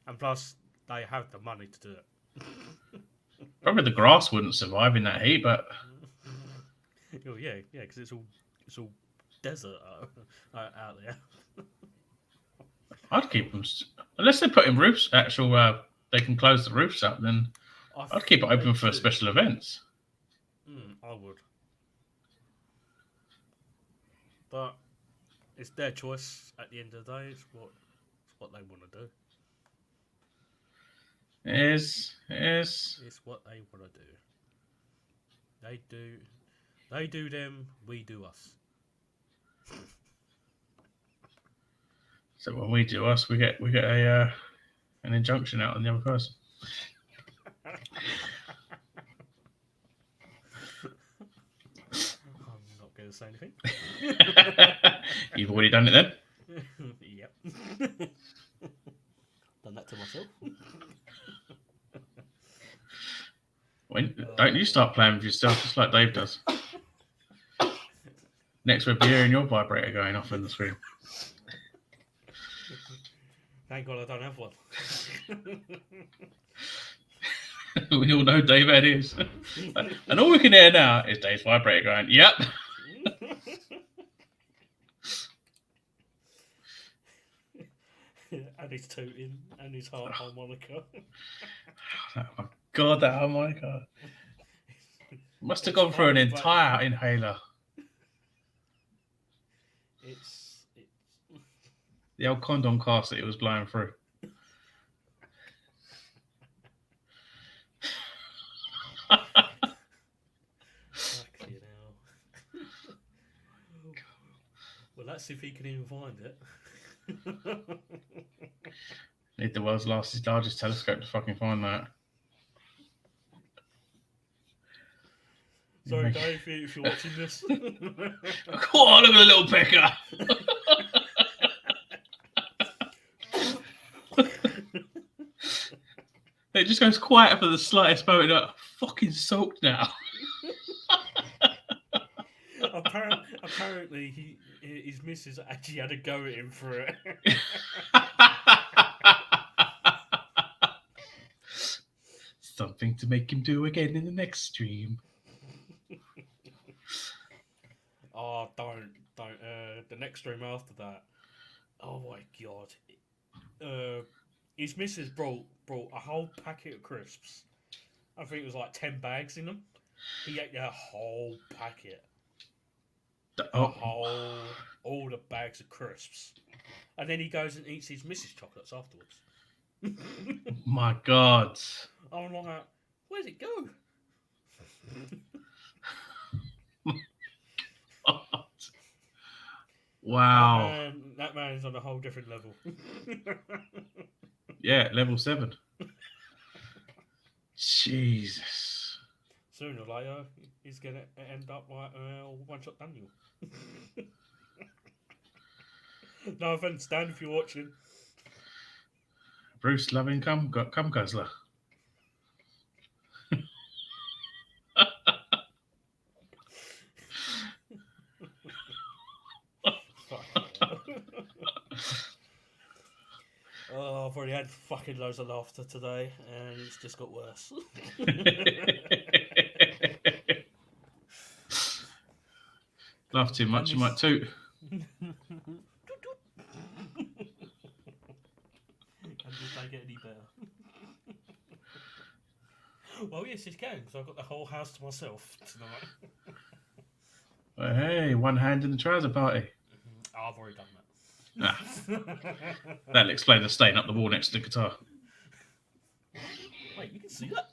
And plus, they have the money to do it. Probably the grass wouldn't survive in that heat, but oh yeah, because it's all desert out there. I'd keep them unless they put in roofs. They can close the roofs up. Then I'd keep it open for special events. I would, but it's their choice. At the end of the day, it's what they want to do. It's what they want to do. They do them. We do us. So when we do us, we get an injunction out on the other person. I'm not going to say anything. You've already done it then. Yep. Done that to myself. Don't you start playing with yourself just like Dave does. Next we'll be hearing your vibrator going off in the screen. Thank God I don't have one. We all know Dave Ed is. And all we can hear now is Dave's vibrator going, yep. And he's tooting and his harmonica. Oh my God, that harmonica. Must have gone through an entire inhaler. It's The old condom cast that it was blowing through. Fucking hell. Well, let's see if he can even find it. Need the world's largest telescope to fucking find that. Sorry, Dave, if you're watching this. Oh, look at the little pecker. It just goes quiet for the slightest moment. Like, fucking soaked now. Apparently, his missus actually had a go at him for it. Something to make him do again in the next stream. Oh, don't. The next stream after that. Oh my god. His missus brought a whole packet of crisps. I think it was like 10 bags in them. He ate the whole packet. All the bags of crisps. And then he goes and eats his missus chocolates afterwards. My God. I'm like, where'd it go? Wow. That man's on a whole different level. Yeah, level 7. Jesus. Sooner or later, he's going to end up like one-shot Daniel. No offense, Dan, if you're watching. Bruce loving cum guzzler. Oh, I've already had fucking loads of laughter today, and it's just got worse. Laugh too much, you might toot. Can just make it any better. Well, yes, it can, because I've got the whole house to myself tonight. Well, hey, one hand in the trouser party. Oh, I've already done that. Ah, that'll explain the stain up the wall next to the guitar. Wait, you can see that?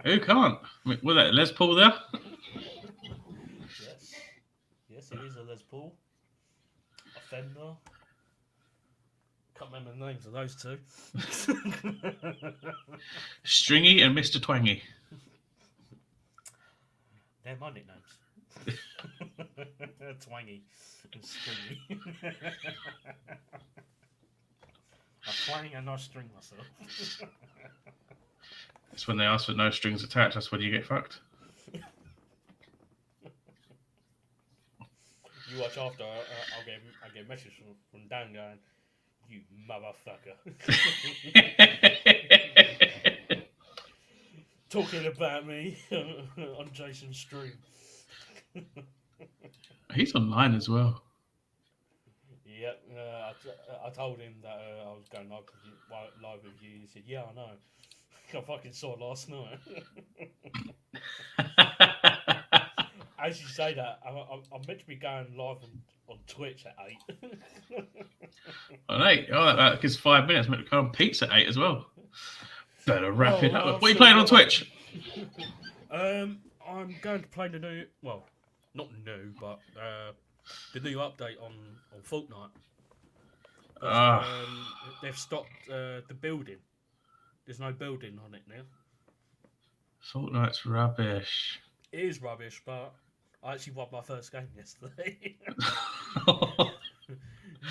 Who can't? I mean, was that a Les Paul there? Yes, it is a Les Paul. A Fender. Can't remember the names of those two. Stringy and Mr. Twangy. They're my nicknames. Twangy and Stringy. I twang and I string myself. That's when they ask for no strings attached. That's when you get fucked. You watch after, I'll get a message from Dan going, "You motherfucker." Talking about me on Jason's stream. He's online as well. Yep, I told him that I was going live with you. He said, "Yeah, I know. I fucking saw it last night." As you say that, I'm meant to be going live on Twitch at 8. At 8? Oh, that gives 5 minutes. I'm meant to come on Pete's at 8 as well. Better wrap it up. What are you playing on Twitch? I'm going to play the new, well, not new, but the new update on Fortnite. They've stopped the building. There's no building on it now. Fortnite's rubbish. It is rubbish, but I actually won my first game yesterday.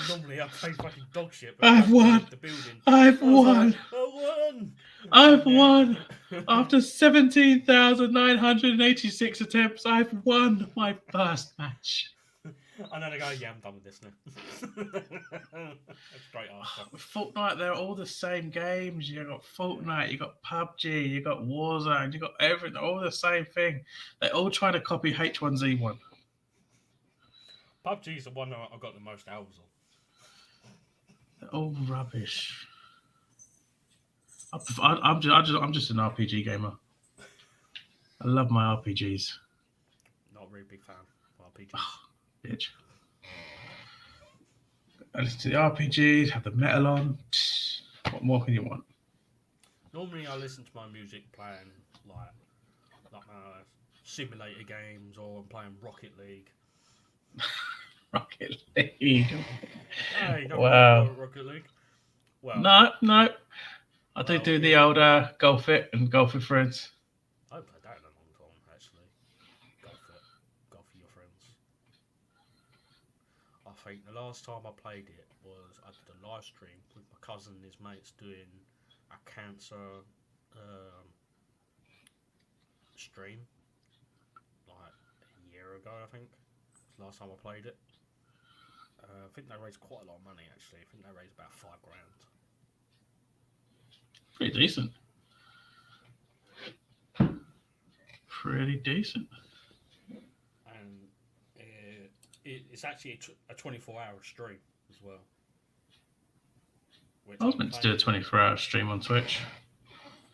Normally I play fucking dog shit. But I've won. The building. I've won. I won. I've won. After 17,986 attempts, I've won my first match. And then I go, yeah, I'm done with this now. Straight after. With Fortnite, they're all the same games. You got Fortnite, you got PUBG, you got Warzone, you got everything, all the same thing. They're all trying to copy H1Z1. PUBG is the one that I got the most hours on. They're all rubbish. I'm just an RPG gamer. I love my RPGs. Not a really big fan of RPGs. Bitch. I listen to the RPGs, have the metal on. What more can you want? Normally, I listen to my music playing like simulator games, or I'm playing Rocket League. Rocket League. Hey, don't Wow. Rocket League. Well, No. I do the yeah, old Golf It and Golf with Friends. I haven't played that in a long time, actually. Golf it, golf with your friends. I think the last time I played it was I did a live stream with my cousin and his mates doing a cancer um, stream like a year ago. I think was the last time I played it. I think they raised quite a lot of money actually. I think they raised about £5 grand. Pretty decent. Pretty decent. And it's actually a 24-hour stream as well. Which I was meant to do a 24-hour stream on Twitch.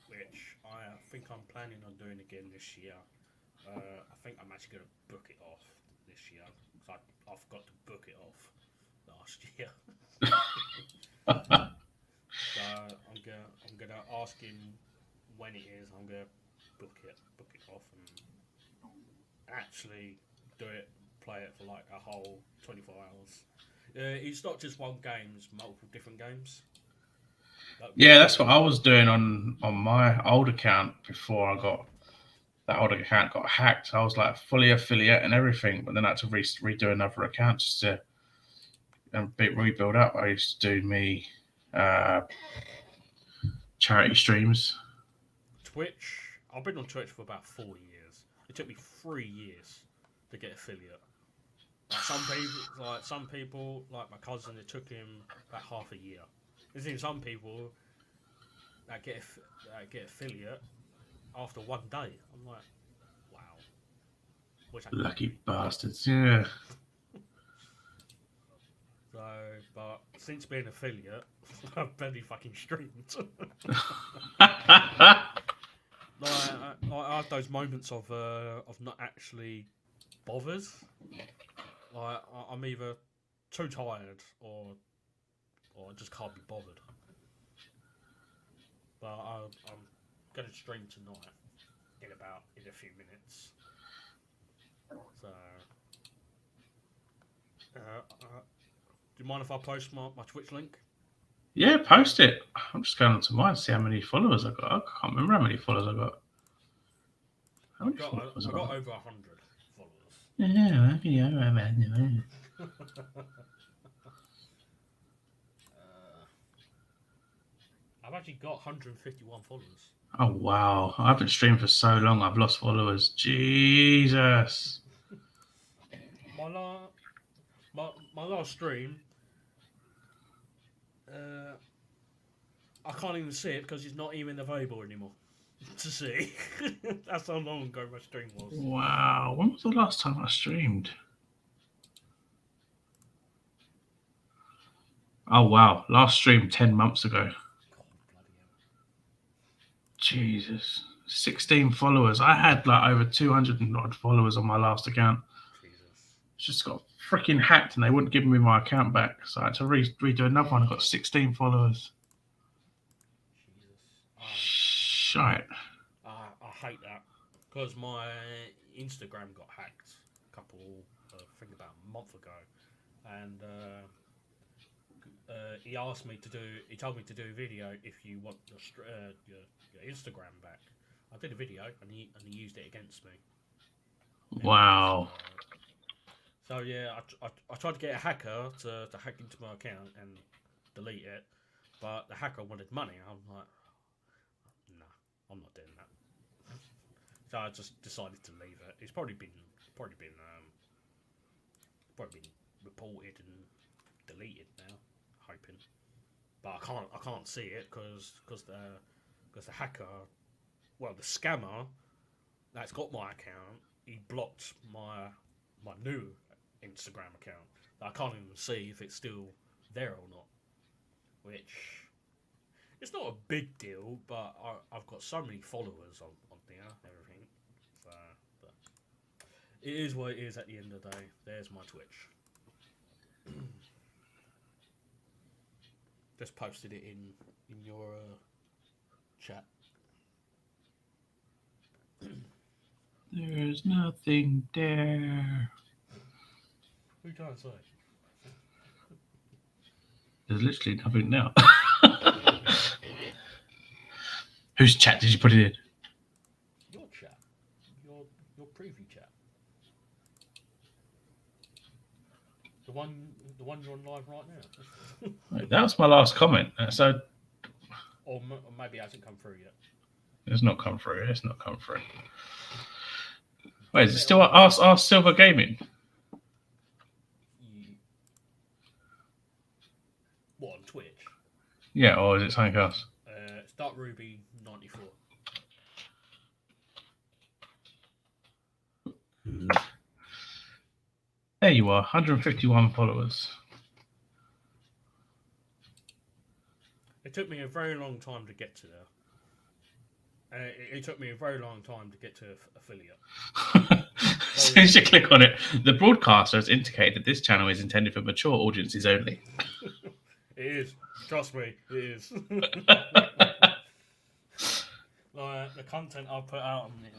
which I think I'm planning on doing again this year. I think I'm actually going to book it off this year because I forgot to book it off last year. So I'm gonna ask him when it is. I'm gonna book it off, and actually do it, play it for like a whole 24 hours. It's not just one game; it's multiple different games. Yeah, that's what I was doing on my old account before I got that old account got hacked. I was like fully affiliate and everything, but then I had to redo another account just to rebuild up. I used to do me charity streams. Twitch. I've been on Twitch for about 4 years. It took me 3 years to get affiliate. Some people, like my cousin, it took him about half a year. There's even some people that get affiliate after 1 day. I'm like, wow. Lucky bastards, yeah. So, but since being affiliate, I've barely fucking streamed. I have those moments of not actually bothered. Like I'm either too tired or I just can't be bothered. But I'm gonna stream tonight in a few minutes. So, do you mind if I post my Twitch link? Yeah, post it. I'm just going on to mine to see how many followers I got. I can't remember how many followers I got. I got over 100 followers. I've actually got 151 followers. Oh wow! I haven't streamed for so long. I've lost followers. Jesus. My last stream, I can't even see it because it's not even available anymore to see. That's how long ago my stream was. Wow. When was the last time I streamed? Oh wow! Last stream 10 months ago. God, bloody hell. Jesus. 16 followers. I had like over 200 and odd followers on my last account. Jesus. It's just got freaking hacked and they wouldn't give me my account back. So I had to redo another one. I got 16 followers. Jesus. Shite. I hate that because my Instagram got hacked I think about a month ago, and he told me to do a video if you want your Instagram back. I did a video and he used it against me. Wow. So yeah, I tried to get a hacker to hack into my account and delete it, but the hacker wanted money. I'm like, nah, I'm not doing that. So I just decided to leave it. It's probably been reported and deleted now, hoping. But I can't see it because the hacker, well, the scammer that's got my account, he blocked my new Instagram account. I can't even see if it's still there or not. Which it's not a big deal, but I've got so many followers on there and everything. So, but it is what it is at the end of the day. There's my Twitch. Just posted it in your chat. There's nothing there. Who trying to say? There's literally nothing now. Whose chat did you put it in? Your chat. Your preview chat. The one you're on live right now. Wait, that was my last comment. So or maybe it hasn't come through yet. it's not come through. It's not come through. Wait, is it still RSilverGaming? What, on Twitch? Yeah, or is it something else? Start Ruby 94. There you are, 151 followers. It took me a very long time to get to there. It took me a very long time to get to affiliate. As soon as you click on it, the broadcaster has indicated that this channel is intended for mature audiences only. It is. Trust me, it is. Like, the content I put out on it,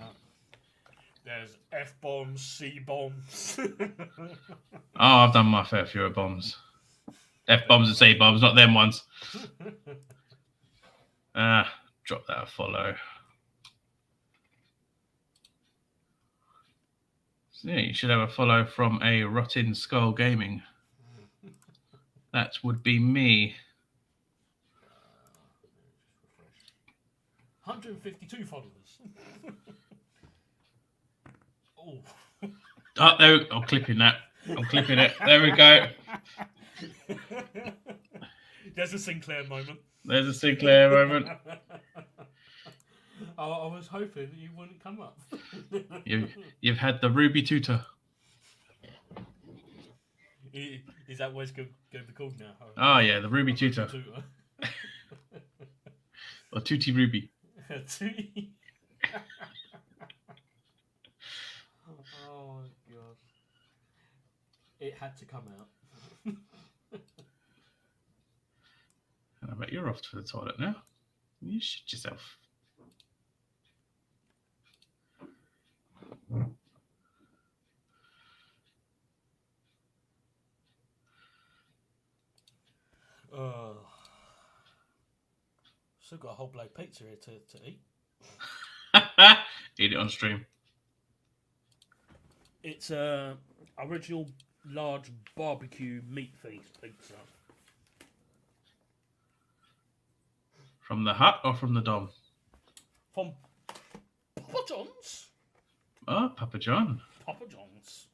there's F-bombs, C-bombs. Oh, I've done my fair few of bombs. F-bombs and C-bombs, not them ones. Drop that a follow. So, yeah, you should have a follow from a Rotten Skull Gaming. That would be me. 152 followers. Oh. Oh, there. I'm clipping that. I'm clipping it. There we go. There's a Sinclair moment. There's a Sinclair moment. I was hoping you wouldn't come up. You've had the Ruby Tutor. Is that what it's going to be called now? Oh yeah, the Ruby Tutor. Or Tutti Ruby. Tutti. Oh god. It had to come out. And I bet you're off to the toilet now. You shit yourself. Still got a whole blow pizza here to eat. Eat it on stream. It's original large barbecue meat feast pizza. From the hut or from the Dom? From Papa John's. Oh, Papa John. Papa John's.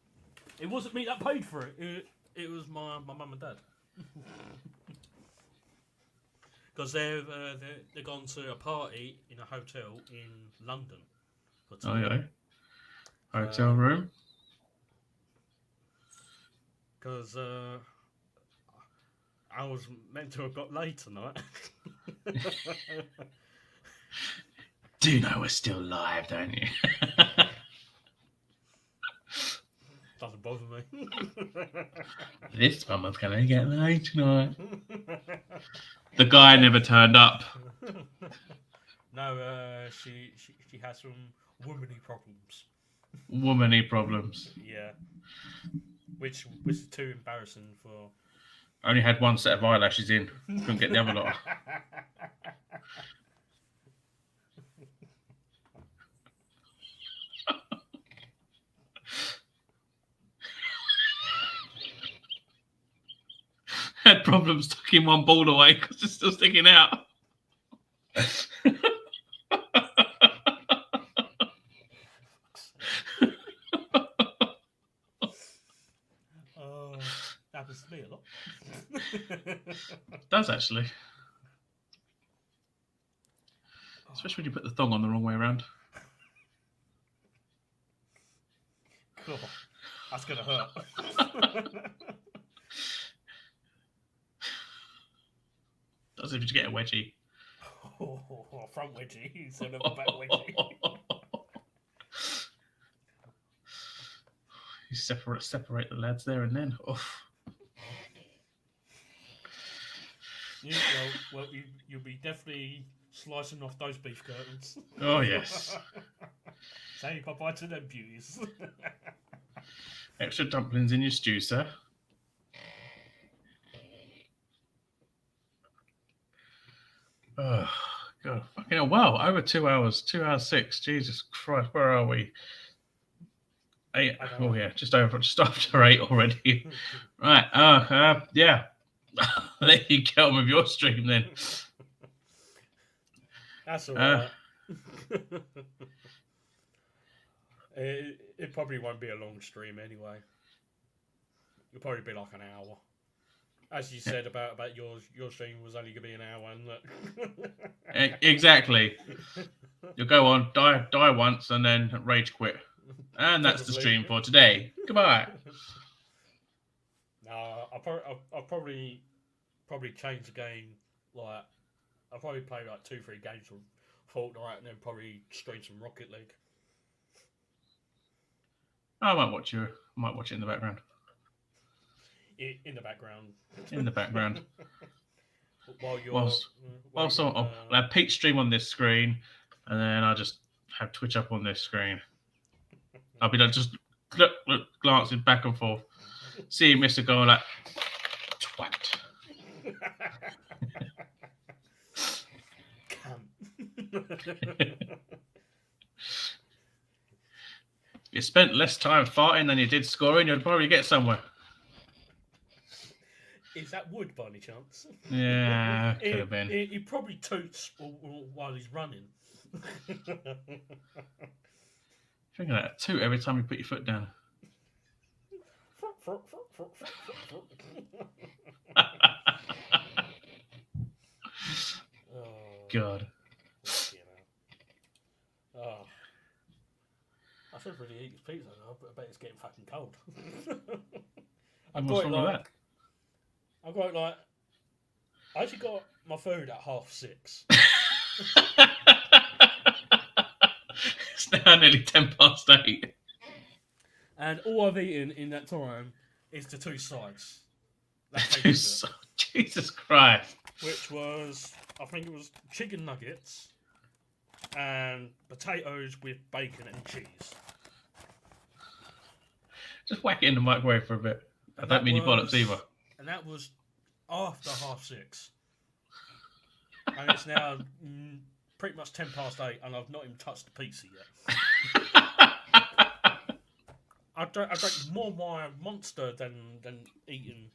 It wasn't me that paid for it. It was my mum and dad. Because they've gone to a party in a hotel in London. Oh yeah. Hotel room. Because I was meant to have got laid tonight. Do you know we're still live, don't you? Doesn't bother me. This mama's gonna get laid tonight. The guy never turned up. No, she has some womanly problems. Womanly problems. Yeah. Which was too embarrassing for. Only had one set of eyelashes in. Couldn't get the other lot. Had problems tucking one ball away because it's still sticking out. Oh, happens to me a lot. Does actually. Especially when you put the thong on the wrong way around. Cool. That's gonna hurt. Does if you get a wedgie. Front wedgie instead of a back wedgie. You separate the lads there and then. Oof. You Well, you'll be definitely slicing off those beef curtains. Oh, yes. Say bye-bye to them beauties. Extra dumplings in your stew, sir. Oh, God. Fucking hell. Wow. Over 2 hours. 2 hours 6. Jesus Christ. Where are we? 8. Oh, yeah. Just after 8 already. Right. Yeah. Let you get on with your stream then. That's all right. It probably won't be a long stream anyway. It'll probably be like an hour. As you said about your stream was only going to be an hour. And exactly. You'll go on, die once, and then rage quit. And that's the stream for today. Goodbye. No, I'll probably change the game. Like, I'll probably play like 2-3 games from Fortnite and then probably stream some Rocket League. I might watch you. I might watch it in the background. In the background. In the background. Whilst I'll have Pete stream on this screen, and then I'll just have Twitch up on this screen. I'll be like just glancing back and forth, seeing Mr. Go like twat. You spent less time farting than you did scoring, you'd probably get somewhere. Is that wood by any chance? Yeah, could have been. He probably toots while he's running. Think of that, toot every time you put your foot down. God. Oh. I should really eat this pizza now, but I bet it's getting fucking cold. What's wrong with that? I actually got my food at 6:30. It's now nearly 8:10. And all I've eaten in that time is the 2 sides. Jesus Christ. Which was, I think it was chicken nuggets and potatoes with bacon and cheese. Just whack it in the microwave for a bit. I don't mean you bollocks either. And that was after 6:30. And it's now pretty much 8:10, and I've not even touched the pizza yet. I drank more my Monster than eating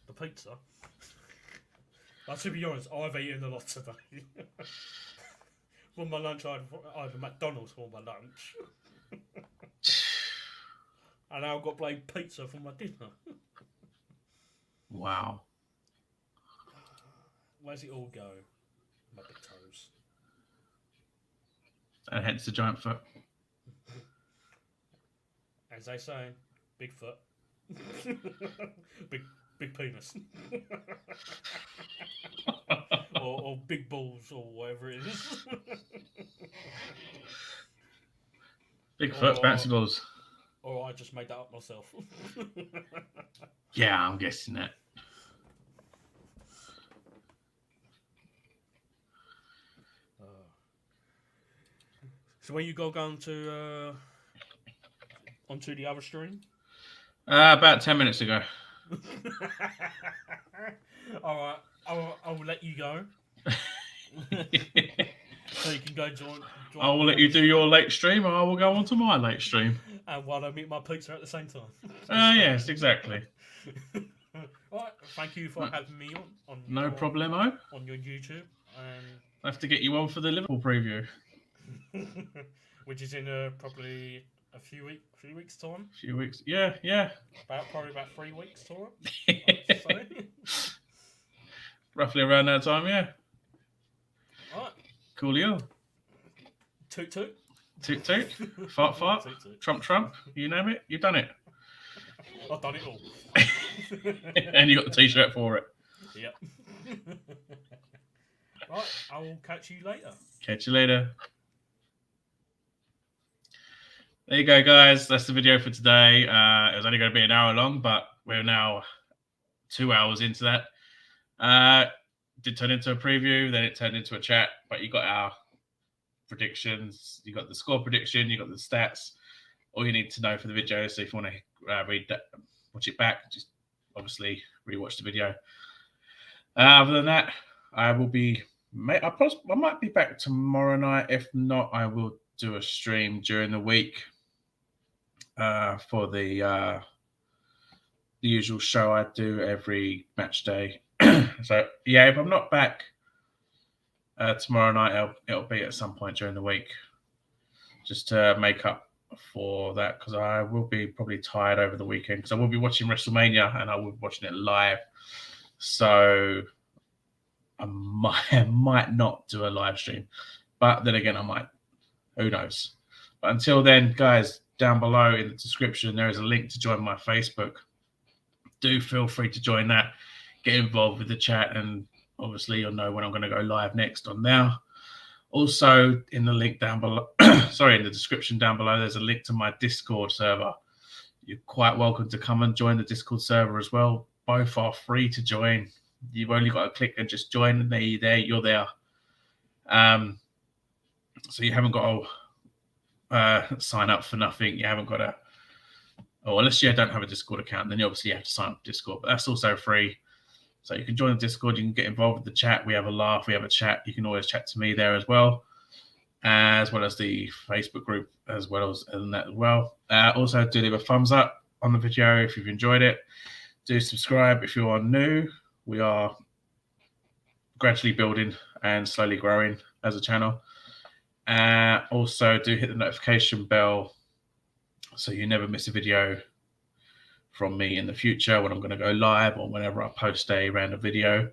the pizza. But to be honest, I've eaten a lot today. For my lunch, I had either McDonald's for my lunch. And now I've got plain pizza for my dinner. Wow. Where's it all go? My big toes. And hence the giant foot. As they say, big foot. big penis. or big balls, or whatever it is. Big foot, bouncy balls. Or I just made that up myself. Yeah, I'm guessing that. So when you go on to onto the other stream? About 10 minutes ago. All right, I will let you go. So you can go join I will let you do your late stream, and I will go on to my late stream. And while I meet my pizza at the same time. Yes, exactly. Right, thank you for having me on no problemo. On your YouTube. And I have to get you on for the Liverpool preview. Which is in probably a few weeks time. A few weeks, yeah. Probably about 3 weeks time. Roughly around that time, yeah. Alright. Coolio. Toot toot. Toot toot. Fart fart. Toot, toot. Trump trump. You name it, you've done it. I've done it all. And you got the t-shirt for it. Yep. Right, I will catch you later. Catch you later. There you go, guys. That's the video for today. It was only going to be an hour long, but we're now 2 hours into that. did turn into a preview, then it turned into a chat. But you got our predictions, you got the score prediction, you got the stats. All you need to know for the video. So if you want to watch it back, just obviously rewatch the video. Other than that, I will be. I might be back tomorrow night. If not, I will do a stream during the week for the usual show I do every match day. So yeah, if I'm not back tomorrow night, it'll be at some point during the week, just to make up for that, because I will be probably tired over the weekend, because I will be watching WrestleMania and I will be watching it live. So I might not do a live stream, but then again, I might. Who knows? But until then, guys, down below in the description, there is a link to join my Facebook. Do feel free to join that. Get involved with the chat, and obviously you'll know when I'm going to go live next on there. Also, in the link down below, in the description down below, there's a link to my Discord server. You're quite welcome to come and join the Discord server as well. Both are free to join. You've only got to click and just join, and you're there. So you haven't got to sign up for nothing. You haven't got to, unless you don't have a Discord account, then you obviously have to sign up to Discord, but that's also free. So you can join the Discord, you can get involved with the chat. We have a laugh, we have a chat. You can always chat to me there as well as the Facebook group as well. Also, do leave a thumbs up on the video if you've enjoyed it. Do subscribe if you are new. We are gradually building and slowly growing as a channel. Also, do hit the notification bell so you never miss a video from me in the future when I'm going to go live, or whenever I post a random video.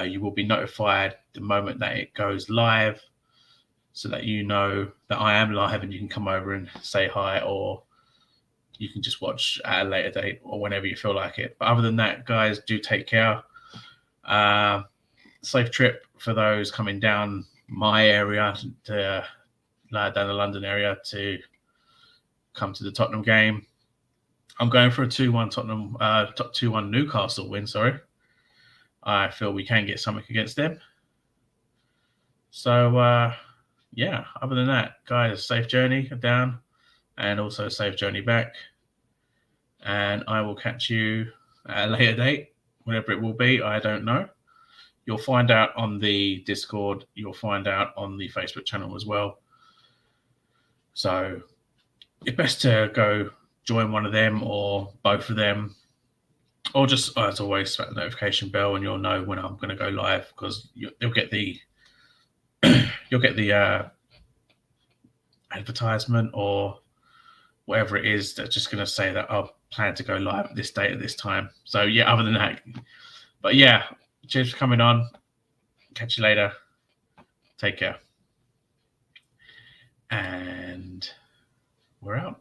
You will be notified the moment that it goes live, so that you know that I am live and you can come over and say hi, or you can just watch at a later date or whenever you feel like it. But other than that, guys, do take care. Safe trip for those coming down my area, down the London area, to come to the Tottenham game. I'm going for a 2-1 Tottenham, 2-1 Newcastle win. Sorry, I feel we can get something against them. So yeah. Other than that, guys, safe journey down, and also safe journey back. And I will catch you at a later date, whenever it will be. I don't know. You'll find out on the Discord. You'll find out on the Facebook channel as well. So it's best to go join one of them or both of them, or just, as always, smack the notification bell and you'll know when I'm going to go live, because you'll get the advertisement or whatever it is that's just going to say that I plan to go live at this date at this time. So yeah, other than that, but yeah, cheers for coming on. Catch you later. Take care. And we're out.